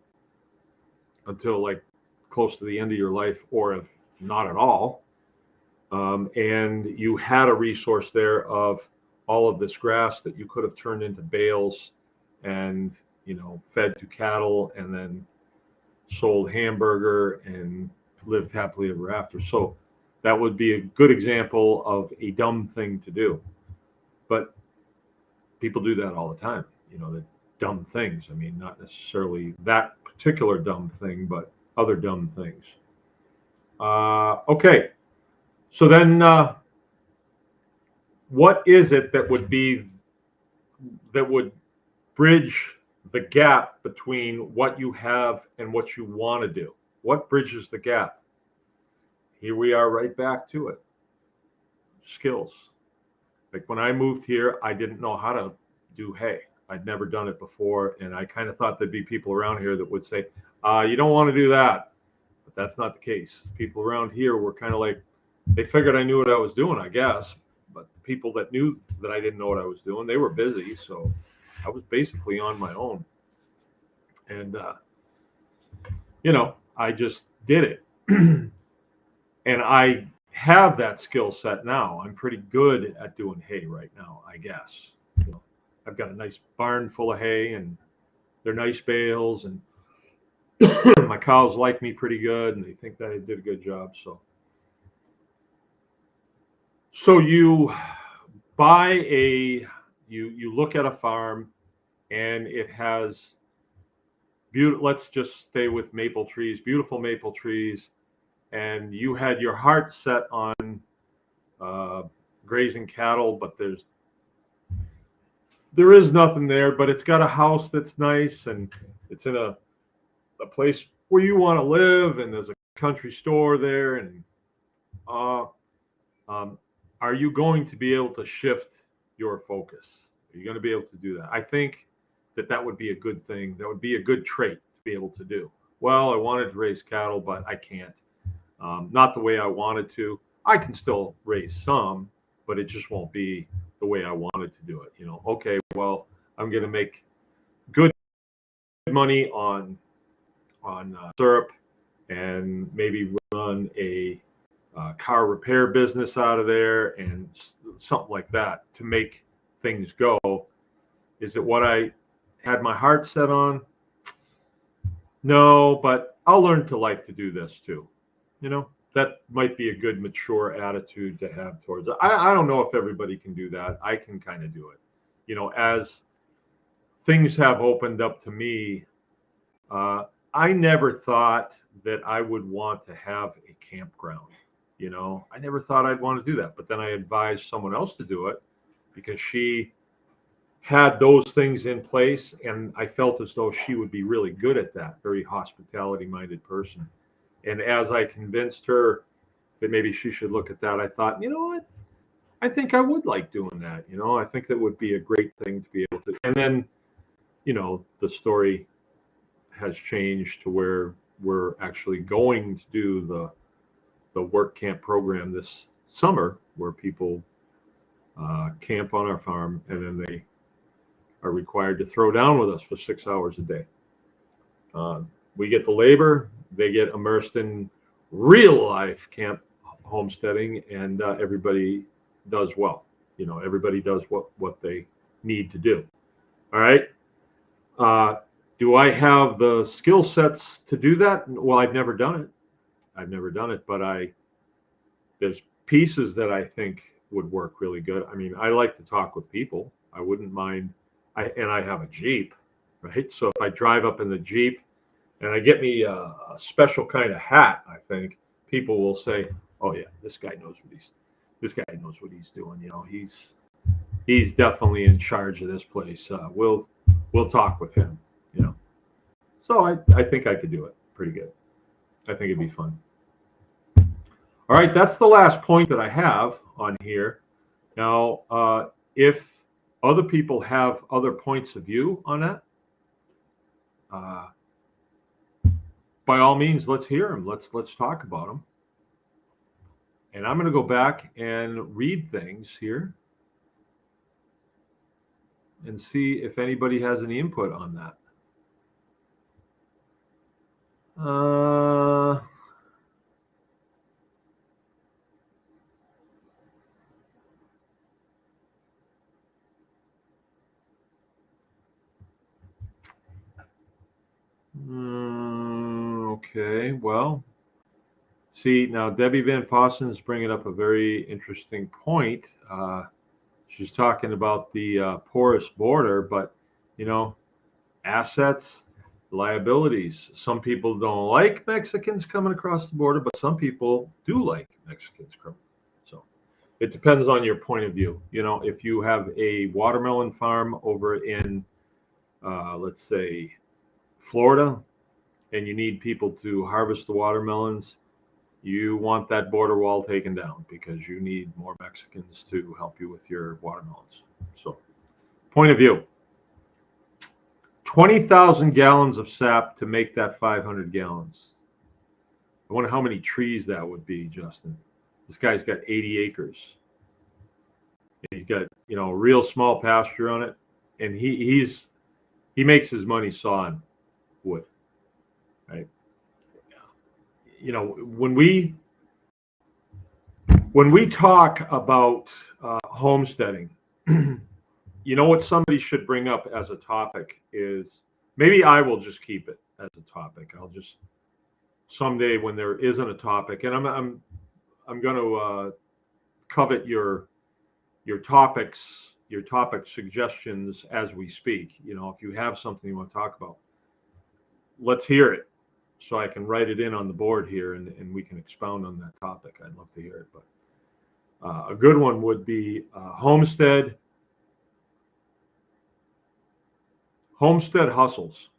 until like close to the end of your life, or if not at all. and you had a resource there of all of this grass that you could have turned into bales and, fed to cattle and then sold hamburger and lived happily ever after. So that would be a good example of a dumb thing to do. But people do that all the time, the dumb things. I mean, not necessarily that particular dumb thing, but other dumb things. Okay. So then, what is it that would bridge the gap between what you have and what you want to do? What bridges the gap? Here we are right back to it. Skills. Like when I moved here, I didn't know how to do hay. I'd never done it before. And I kind of thought there'd be people around here that would say, you don't want to do that. But that's not the case. People around here were kind of like, they figured I knew what I was doing, I guess. But the people that knew that I didn't know what I was doing, they were busy. So I was basically on my own. And, I just did it. And I have that skill set now. I'm pretty good at doing hay right now, I guess. I've got a nice barn full of hay and they're nice bales, and my cows like me pretty good and they think that I did a good job. So you you look at a farm and it has let's just stay with maple trees, beautiful maple trees, and you had your heart set on grazing cattle, but there is nothing there, but it's got a house that's nice and it's in a place where you want to live, and there's a country store there, and are you going to be able to shift your focus? Are you going to be able to do that? I think that would be a good thing. That would be a good trait to be able to do. Well, I wanted to raise cattle, but I can't. Not the way I wanted to. I can still raise some, but it just won't be the way I wanted to do it. Okay, well, I'm going to make good money on syrup and maybe run a car repair business out of there and something like that to make things go. Is it what I had my heart set on? No, but I'll learn to like to do this too. That might be a good mature attitude to have towards it. I don't know if everybody can do that. I can kind of do it. As things have opened up to me, I never thought that I would want to have a campground. I never thought I'd want to do that. But then I advised someone else to do it because she had those things in place, and I felt as though she would be really good at that, very hospitality-minded person. And as I convinced her that maybe she should look at that, I thought, you know what? I think I would like doing that. I think that would be a great thing to be able to. And then, the story has changed to where we're actually going to do the work camp program this summer, where people camp on our farm and then they are required to throw down with us for 6 hours a day. We get the labor, they get immersed in real life camp homesteading, and everybody does well. Everybody does what they need to do. All right. Do I have the skill sets to do that? Well, I've never done it, but there's pieces that I think would work really good. I mean, I like to talk with people. I wouldn't mind. I have a Jeep, right? So if I drive up in the Jeep and I get me a special kind of hat, I think people will say, "Oh yeah, this guy knows what he's doing. He's definitely in charge of this place. We'll talk with him." So I think I could do it pretty good. I think it'd be fun. All right, that's the last point that I have on here. Now, if other people have other points of view on that, by all means, let's hear them. Let's talk about them. And I'm going to go back and read things here and see if anybody has any input on that. Okay, well, see, now Debbie Van Fossen is bringing up a very interesting point. She's talking about the porous border, but you know, assets, liabilities. Some people don't like Mexicans coming across the border, but some people do like Mexicans coming. So it depends on your point of view. You know, if you have a watermelon farm over in, let's say, Florida, and you need people to harvest the watermelons, you want that border wall taken down because you need more Mexicans to help you with your watermelons. So, point of view. 20,000 gallons of sap to make that 500 gallons. I wonder how many trees that would be, Justin. This guy's got 80 acres. He's got, you know, a real small pasture on it, and he makes his money sawing wood, right? You know, when we talk about homesteading, you know what somebody should bring up as a topic is, maybe I will just keep it as a topic. I'll just someday when there isn't a topic, and I'm going to covet your topic suggestions as we speak. You know, if you have something you want to talk about, let's hear it so I can write it in on the board here and we can expound on that topic. I'd love to hear it. But a good one would be Homestead hustles.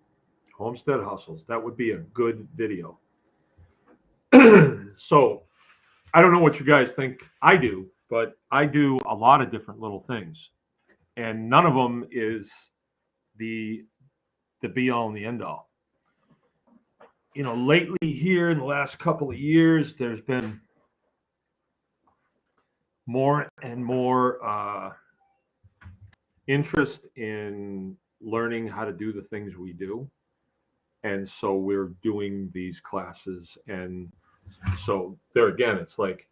Homestead hustles. That would be a good video. So I don't know what you guys think I do, but I do a lot of different little things, and none of them is the be all and the end all. You know, lately here in the last couple of years, there's been more and more interest in learning how to do the things we do. And so we're doing these classes. And so there again, it's like,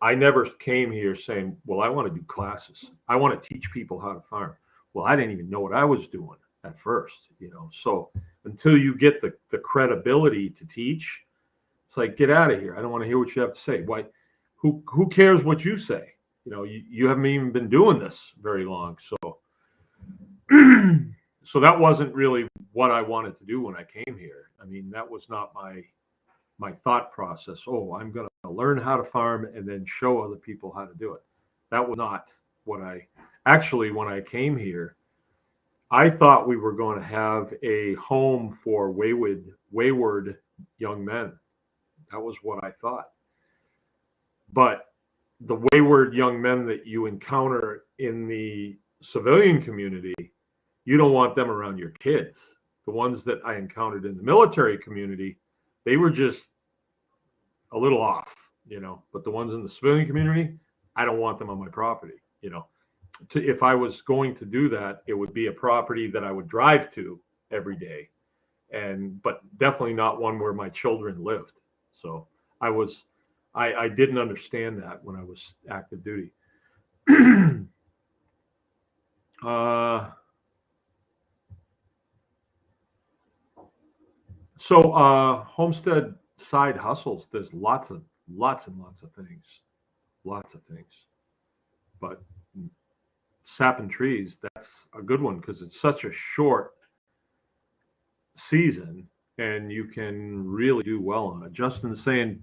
I never came here saying, well, I want to do classes. I want to teach people how to farm. Well, I didn't even know what I was doing at first, you know. So until you get the credibility to teach, it's like, get out of here. I don't want to hear what you have to say. Why? Who cares what you say? You know, you haven't even been doing this very long. So so that wasn't really what I wanted to do when I came here. I mean, that was not my thought process. Oh, I'm going to learn how to farm and then show other people how to do it. That was not what I actually, when I came here, I thought we were going to have a home for wayward young men. That was what I thought. But the wayward young men that you encounter in the civilian community, you don't want them around your kids. The ones that I encountered in the military community, they were just a little off, you know. But the ones in the civilian community, I don't want them on my property, you know. If I was going to do that, it would be a property that I would drive to every day, but definitely not one where my children lived. So I didn't understand that when I was active duty. Homestead side hustles. There's lots and lots of things. But sapping trees, that's a good one because it's such a short season and you can really do well on it. Justin's saying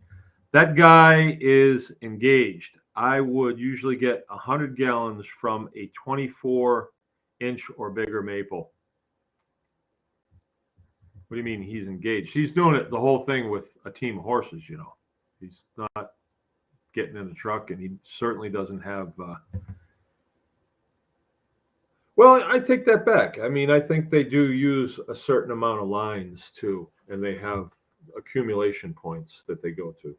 that guy is engaged. I would usually get 100 gallons from a 24-inch or bigger maple. What do you mean he's engaged? He's doing it the whole thing with a team of horses, you know. He's not getting in the truck, and he certainly doesn't have. Well, I take that back. I mean, I think they do use a certain amount of lines too, and they have accumulation points that they go to.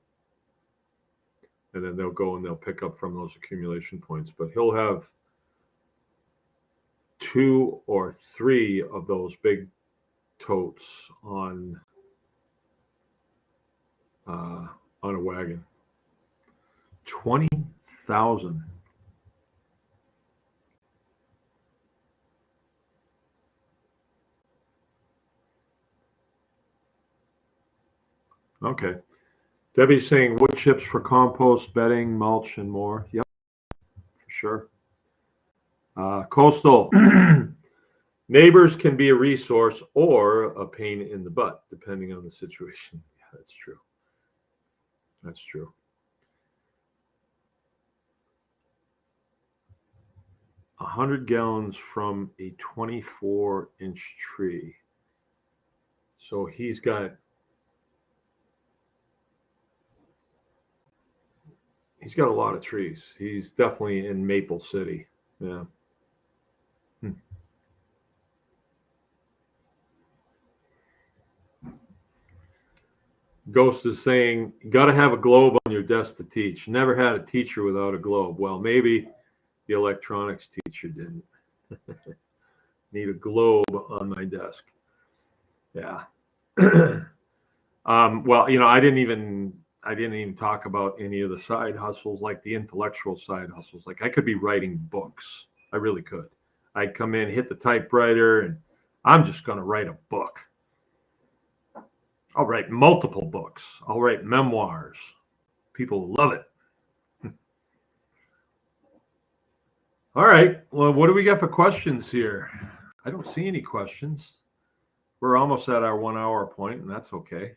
And then they'll go and they'll pick up from those accumulation points. But he'll have 2 or 3 of those big totes on a wagon. 20,000. Okay. Debbie's saying wood chips for compost, bedding, mulch, and more. Yep, for sure. Coastal. Neighbors can be a resource or a pain in the butt, depending on the situation. Yeah, that's true. That's true. 100 gallons from a 24-inch tree. So he's got a lot of trees. He's definitely in Maple City. Yeah. Hmm. Ghost is saying, you got to have a globe on your desk to teach. Never had a teacher without a globe. Well, maybe the electronics teacher didn't. Need a globe on my desk. Yeah. Well, I didn't even talk about any of the side hustles, like the intellectual side hustles. Like I could be writing books. I really could. I'd come in, hit the typewriter, and I'm just going to write a book. I'll write multiple books. I'll write memoirs. People love it. All right. Well, what do we got for questions here? I don't see any questions. We're almost at our 1 hour point, and that's okay.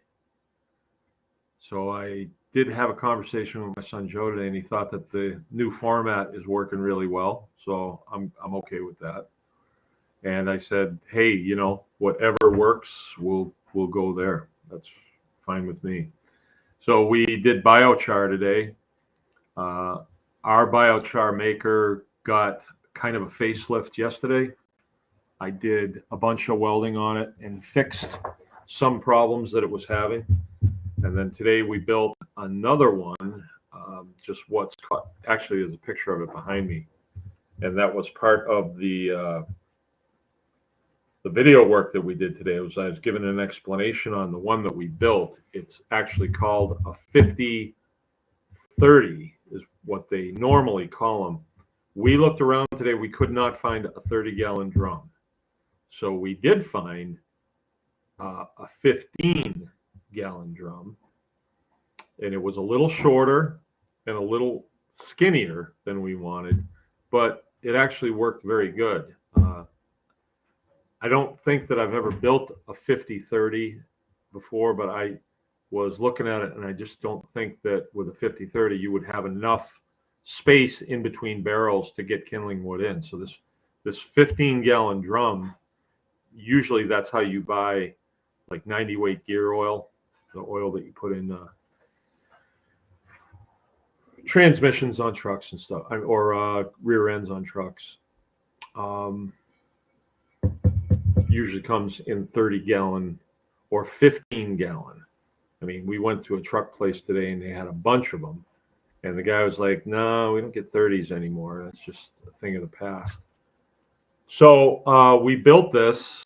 So I did have a conversation with my son Joe today, and he thought that the new format is working really well. So I'm okay with that. And I said, hey, whatever works, we'll go there. That's fine with me. So we did biochar today. Our Biochar Maker got kind of a facelift yesterday. I did a bunch of welding on it and fixed some problems that it was having. And then today we built another one, just actually there's a picture of it behind me. And that was part of the video work that we did today. I was given an explanation on the one that we built. It's actually called a 50-30 is what they normally call them. We looked around today, we could not find a 30-gallon drum. So we did find a 15-gallon drum, and it was a little shorter and a little skinnier than we wanted, but it actually worked very good. I don't think that I've ever built a 50-30 before, but I was looking at it, and I just don't think that with a 50-30 you would have enough space in between barrels to get kindling wood in. So this 15-gallon drum, usually that's how you buy like 90-weight gear oil, the oil that you put in transmissions on trucks and stuff, or rear ends on trucks. Usually comes in 30-gallon or 15-gallon. I mean, we went to a truck place today and they had a bunch of them. And the guy was like, no, we don't get 30s anymore. That's just a thing of the past. So we built this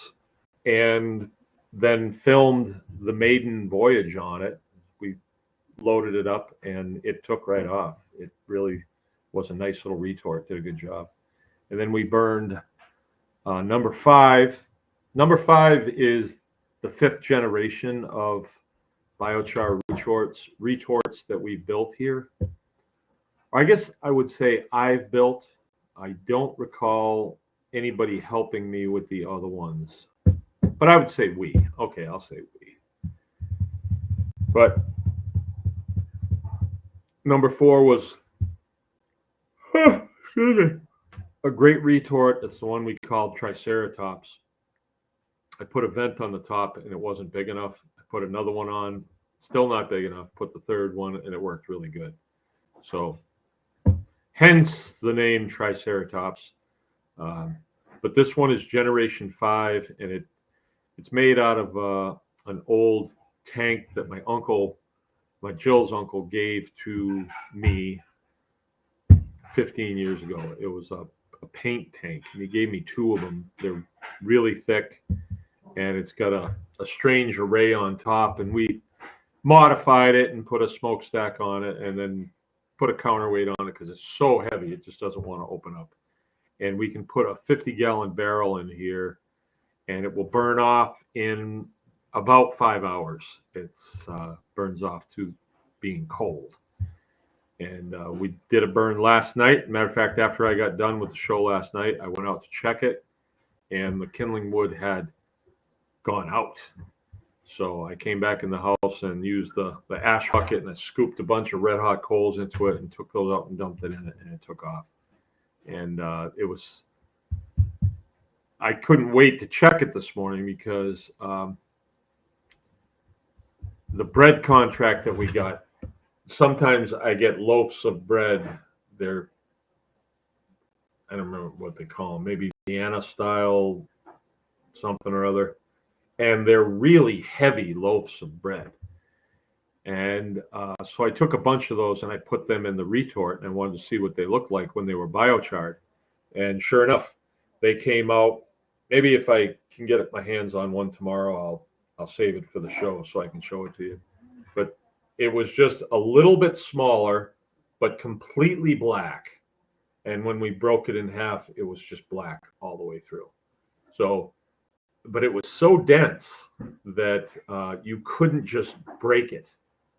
and then filmed the maiden voyage on it. We loaded it up and it took right off. It really was a nice little retort, did a good job. And then we burned number 5. Number 5 is the 5th generation of biochar retorts that we built here. I guess I would say I've built. I don't recall anybody helping me with the other ones, but I would say we. Okay, I'll say we. But number 4 was a great retort. It's the one we called Triceratops. I put a vent on the top and it wasn't big enough. I put another one on, still not big enough. Put the third one and it worked really good. So hence the name Triceratops. But this one is Generation 5, and it's made out of an old tank that my Jill's uncle, gave to me 15 years ago. It was a paint tank, and he gave me 2 of them. They're really thick, and it's got a strange array on top, and we modified it and put a smokestack on it and then put a counterweight on it because it's so heavy it just doesn't want to open up. And we can put a 50-gallon barrel in here and it will burn off in about 5 hours. It's burns off to being cold. And we did a burn last night. Matter of fact, after I got done with the show last night, I went out to check it, and the kindling wood had gone out. So I came back in the house and used the ash bucket, and I scooped a bunch of red hot coals into it and took those out and dumped it in it, and it took off. And I couldn't wait to check it this morning because the bread contract that we got, sometimes I get loaves of bread. They're, I don't remember what they call them, maybe Vienna style, something or other. And they're really heavy loaves of bread. And so I took a bunch of those and I put them in the retort, and I wanted to see what they looked like when they were biocharred. And sure enough, they came out. Maybe if I can get my hands on one tomorrow, I'll save it for the show so I can show it to you. But it was just a little bit smaller, but completely black. And when we broke it in half, it was just black all the way through. So, but it was so dense that you couldn't just break it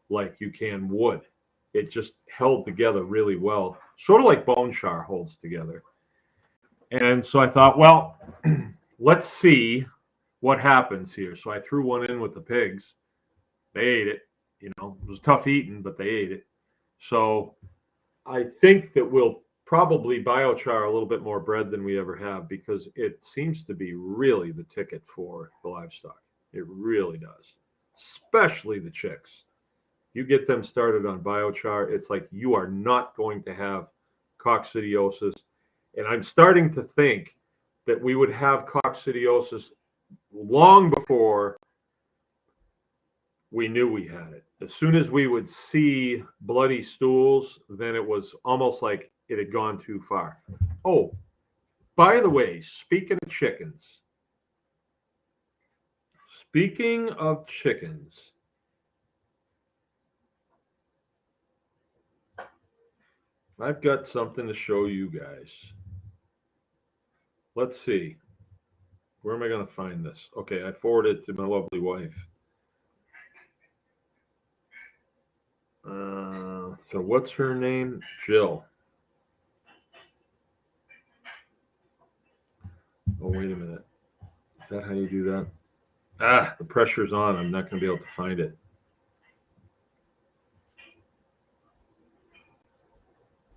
like you can wood. It just held together really well, sort of like bone char holds together. And so I thought, well, let's see what happens here. So I threw one in with the pigs. They ate it. You know, it was tough eating, but they ate it. So I think that we'll probably biochar a little bit more bread than we ever have, because it seems to be really the ticket for the livestock. It really does, especially the chicks. You get them started on biochar, it's like you are not going to have coccidiosis. And I'm starting to think that we would have coccidiosis long before we knew we had it. As soon as we would see bloody stools, then it was almost like it had gone too far. Oh, by the way, speaking of chickens, I've got something to show you guys. Let's see. Where am I going to find this? Okay, I forwarded it to my lovely wife. So what's her name? Jill. Oh, wait a minute. Is that how you do that? Ah, the pressure's on. I'm not going to be able to find it.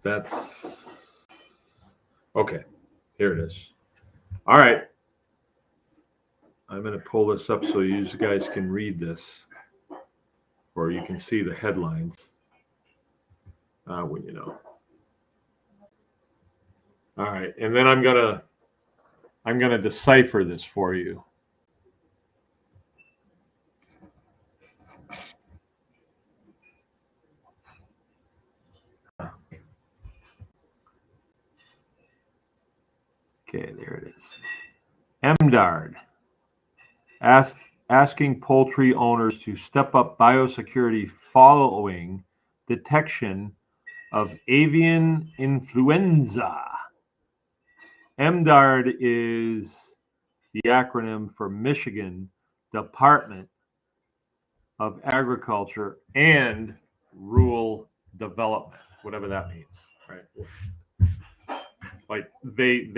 That's okay. Here it is. All right. I'm going to pull this up so you guys can read this, or you can see the headlines. When you know. All right, and then I'm gonna decipher this for you. Okay, there it is. MDARD asking poultry owners to step up biosecurity following detection of avian influenza. MDARD is the acronym for Michigan Department of Agriculture and Rural Development, whatever that means, right? Like they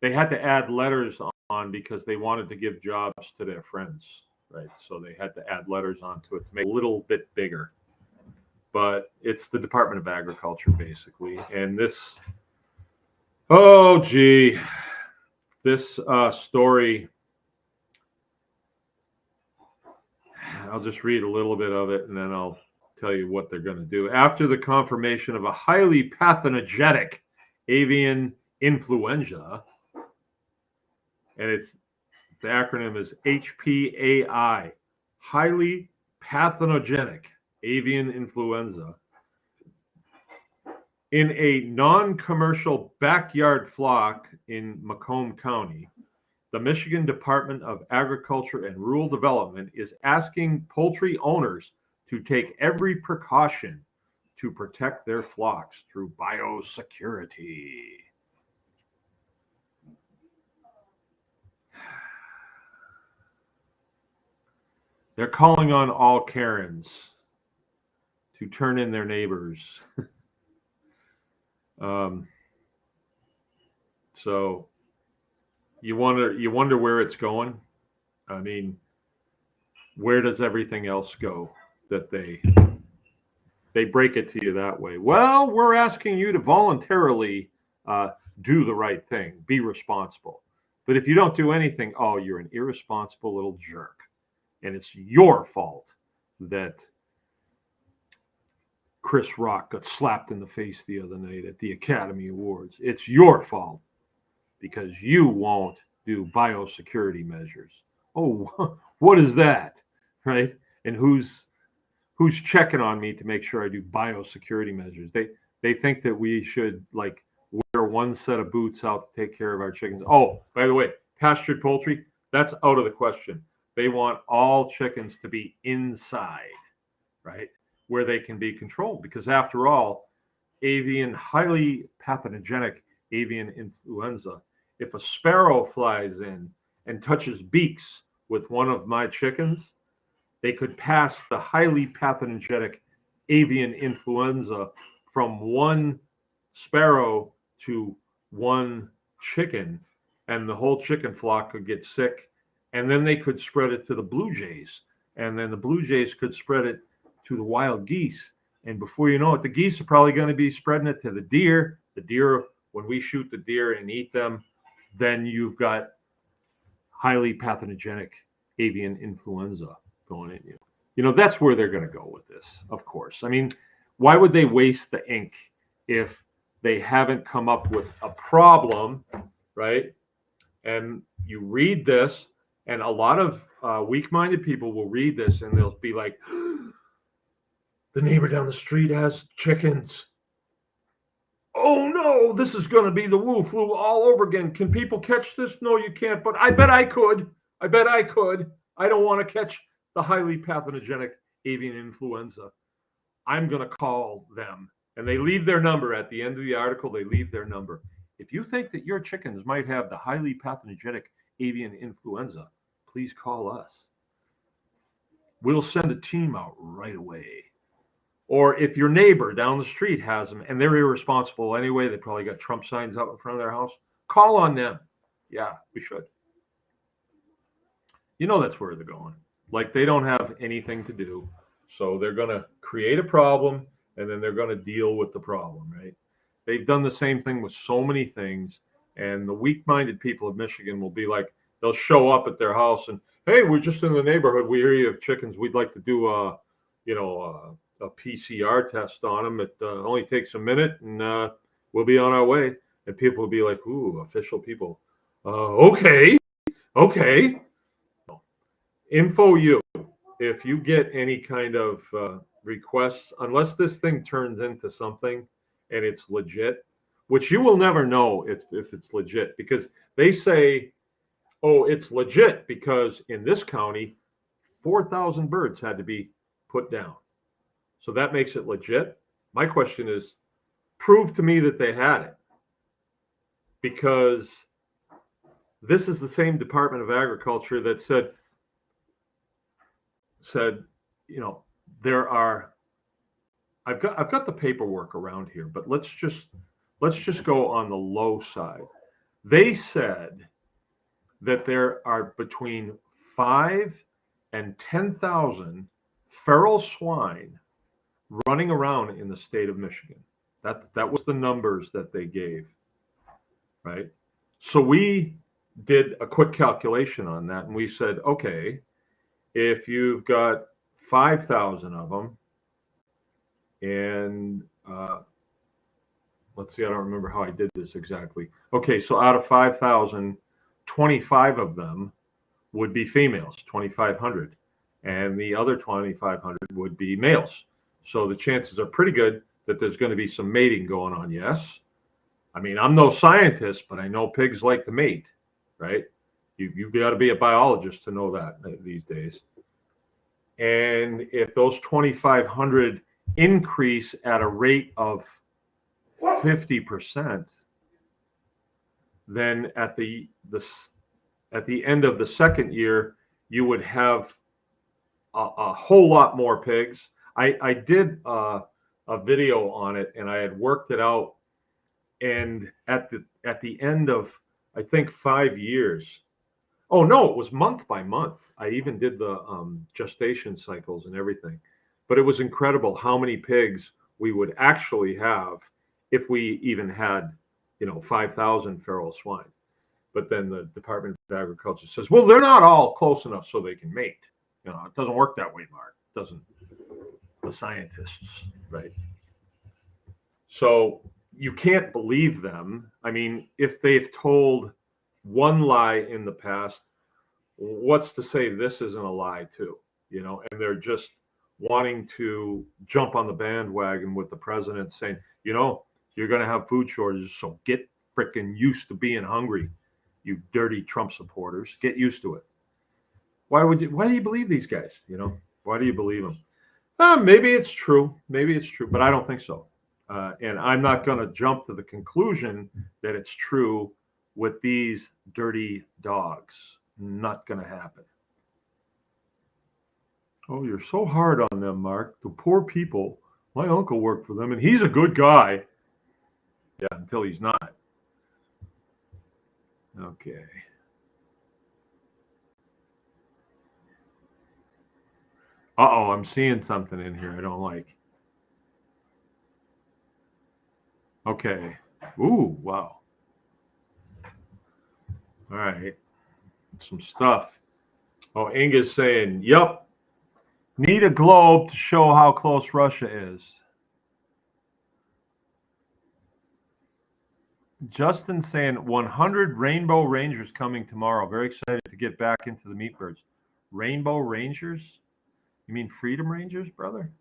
had to add letters on because they wanted to give jobs to their friends, right? So they had to add letters onto it to make it a little bit bigger. But it's the Department of Agriculture basically, and this, oh gee, this story. I'll just read a little bit of it and then I'll tell you what they're going to do. After the confirmation of a highly pathogenic avian influenza, and the acronym is HPAI, highly pathogenic avian influenza, in a non-commercial backyard flock in Macomb County, the Michigan Department of Agriculture and Rural Development is asking poultry owners to take every precaution to protect their flocks through biosecurity. They're calling on all Karens to turn in their neighbors. um, so you wonder where it's going. I mean, where does everything else go that they break it to you that way? Well, we're asking you to voluntarily uh, do the right thing, be responsible. But if you don't do anything, oh, you're an irresponsible little jerk, and it's your fault that Chris Rock got slapped in the face the other night at the Academy Awards. It's your fault because you won't do biosecurity measures. Oh, what is that? Right? And who's checking on me to make sure I do biosecurity measures? They think that we should like wear one set of boots out to take care of our chickens. Oh, by the way, pastured poultry, that's out of the question. They want all chickens to be inside, right? Where they can be controlled because after all, highly pathogenic avian influenza, if a sparrow flies in and touches beaks with one of my chickens, they could pass the highly pathogenic avian influenza from one sparrow to one chicken, and the whole chicken flock could get sick. And then they could spread it to the blue jays, and then the blue jays could spread it to the wild geese. And before you know it, the geese are probably going to be spreading it to the deer. The deer, when we shoot the deer and eat them, then you've got highly pathogenic avian influenza going in you. You know, that's where they're going to go with this, of course. I mean, why would they waste the ink if they haven't come up with a problem, right? And you read this, and a lot of weak-minded people will read this, and they'll be like, the neighbor down the street has chickens. Oh no, this is going to be the Wu flu all over again. Can people catch this? No, you can't, but I bet I could. I bet I could. I don't want to catch the highly pathogenic avian influenza. I'm going to call them. And they leave their number at the end of the article. They leave their number. If you think that your chickens might have the highly pathogenic avian influenza, please call us. We'll send a team out right away. Or if your neighbor down the street has them and they're irresponsible anyway, they probably got Trump signs out in front of their house, call on them. Yeah, we should. You know that's where they're going. Like they don't have anything to do. So they're going to create a problem and then they're going to deal with the problem, right? They've done the same thing with so many things. And the weak minded people of Michigan will be like, they'll show up at their house and, hey, we're just in the neighborhood. We hear you have chickens. We'd like to do a PCR test on them. It only takes a minute and we'll be on our way. And people will be like, ooh, official people. Okay. Info you. If you get any kind of requests, unless this thing turns into something and it's legit, which you will never know if it's legit because they say, oh, it's legit because in this county, 4,000 birds had to be put down. So that makes it legit. My question is, prove to me that they had it. Because this is the same Department of Agriculture that said, you know, there are, I've got the paperwork around here, but let's just go on the low side. They said that there are between 5 and 10,000 feral swine running around in the state of Michigan. That was the numbers that they gave, right? So we did a quick calculation on that, and we said, okay, if you've got 5,000 of them, and let's see, I don't remember how I did this exactly. Okay, so out of 5,000, 25 of them would be females, 2,500, and the other 2,500 would be males. So the chances are pretty good that there's going to be some mating going on. Yes. I mean, I'm no scientist, but I know pigs like to mate, right? You've got to be a biologist to know that these days. And if those 2,500 increase at a rate of 50%, then at the end of the second year, you would have a whole lot more pigs. I did a video on it, and I had worked it out. And at the end of, I think, 5 years. Oh no, it was month by month. I even did the gestation cycles and everything. But it was incredible how many pigs we would actually have if we even had, 5,000 feral swine. But then the Department of Agriculture says, well, they're not all close enough so they can mate. It doesn't work that way, Mark. It doesn't. The scientists, right? So you can't believe them. I mean, if they've told one lie in the past, what's to say this isn't a lie too? And they're just wanting to jump on the bandwagon with the president saying, you're going to have food shortages, so get freaking used to being hungry, you dirty Trump supporters. Get used to it. Why do you believe these guys? Why do you believe them? Maybe it's true, but I don't think so. And I'm not going to jump to the conclusion that it's true with these dirty dogs. Not going to happen. Oh, you're so hard on them, Mark. The poor people. My uncle worked for them, and he's a good guy. Yeah, until he's not. Okay. Uh-oh, I'm seeing something in here I don't like. Okay. Ooh, wow. All right. Some stuff. Oh, Inga's saying, yep. Need a globe to show how close Russia is. Justin saying 100 Rainbow Rangers coming tomorrow. Very excited to get back into the meat birds. Rainbow Rangers? You mean Freedom Rangers, brother?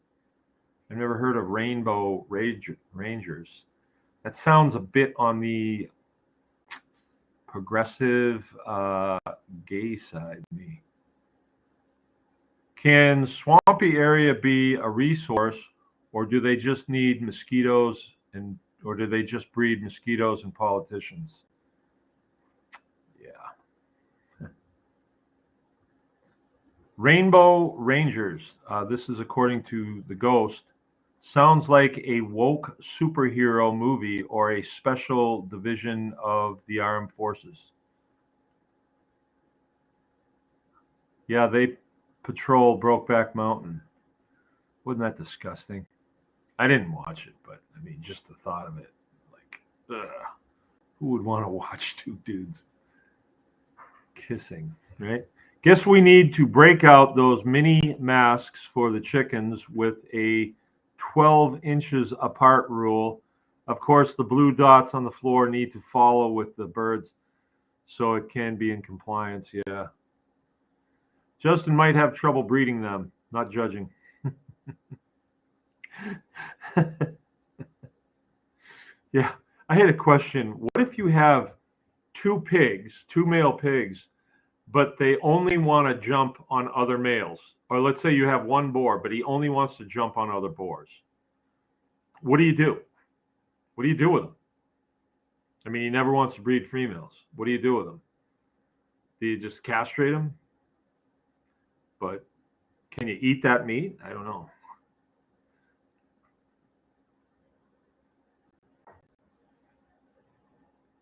I've never heard of Rainbow Rangers. That sounds a bit on the progressive gay side of me. Can swampy area be a resource, or do they just need mosquitoes or do they just breed mosquitoes and politicians? Yeah. Rainbow Rangers. This is according to The Ghost. Sounds like a woke superhero movie or a special division of the armed forces. Yeah, they patrol Brokeback Mountain. Wasn't that disgusting? I didn't watch it, but I mean, just the thought of it, like, ugh, who would want to watch two dudes kissing, right? Guess we need to break out those mini masks for the chickens with a 12 inches apart rule. Of course, the blue dots on the floor need to follow with the birds so it can be in compliance. Yeah. Justin might have trouble breeding them. Not judging. Yeah. I had a question. What if you have two male pigs, but they only want to jump on other males? Or let's say you have one boar, but he only wants to jump on other boars. What do you do? What do you do with him? I mean, he never wants to breed females. What do you do with him? Do you just castrate him? But can you eat that meat? I don't know.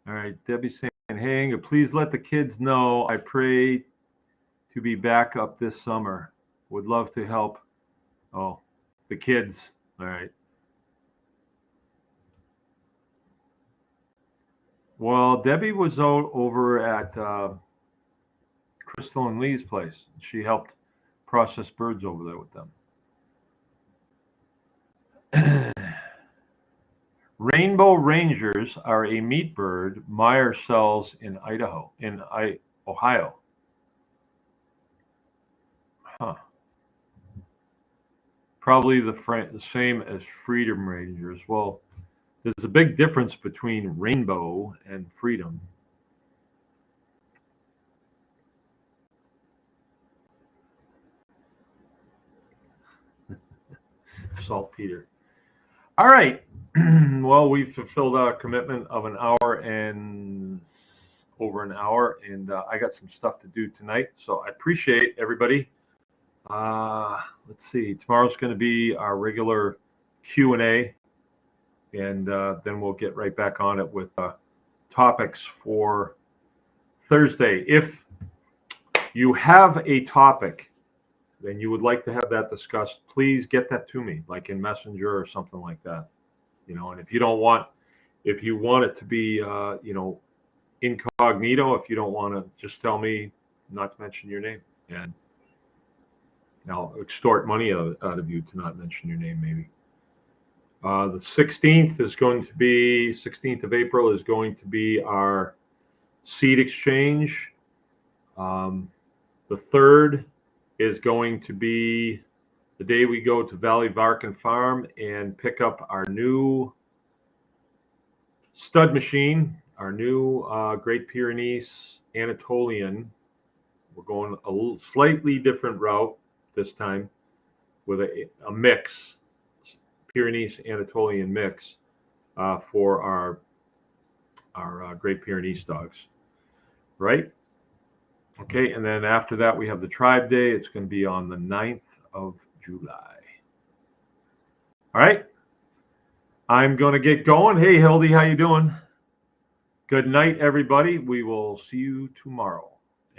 All right, Debbie saying, hey, Inga, please let the kids know I pray to be back up this summer. Would love to help. Oh, the kids. All right. Well, Debbie was over at Crystal and Lee's place. She helped process birds over there with them. Rainbow Rangers are a meat bird Meyer sells in Ohio. Huh. Probably the same as Freedom Rangers. Well, there's a big difference between rainbow and freedom. Saltpeter. All right. Well, we've fulfilled our commitment of over an hour, and I got some stuff to do tonight. So I appreciate everybody Let's see. Tomorrow's going to be our regular Q&A, and then we'll get right back on it with topics for Thursday. If you have a topic and you would like to have that discussed, please get that to me, like in Messenger or something like that. And if you want it to be, incognito, if you don't want to, just tell me not to mention your name, and I'll extort money out of you to not mention your name, maybe. The 16th of April is going to be our seed exchange. The 3rd is going to be the day we go to Valley Varkin Farm and pick up our new stud machine, our new Great Pyrenees Anatolian. We're going a slightly different route this time with a mix, Pyrenees Anatolian mix for our Great Pyrenees dogs, right? Okay, and then after that we have the Tribe Day. It's going to be on the 9th of July. All right, I'm going to get going. Hey, Hildy, how you doing? Good night, everybody. We will see you tomorrow.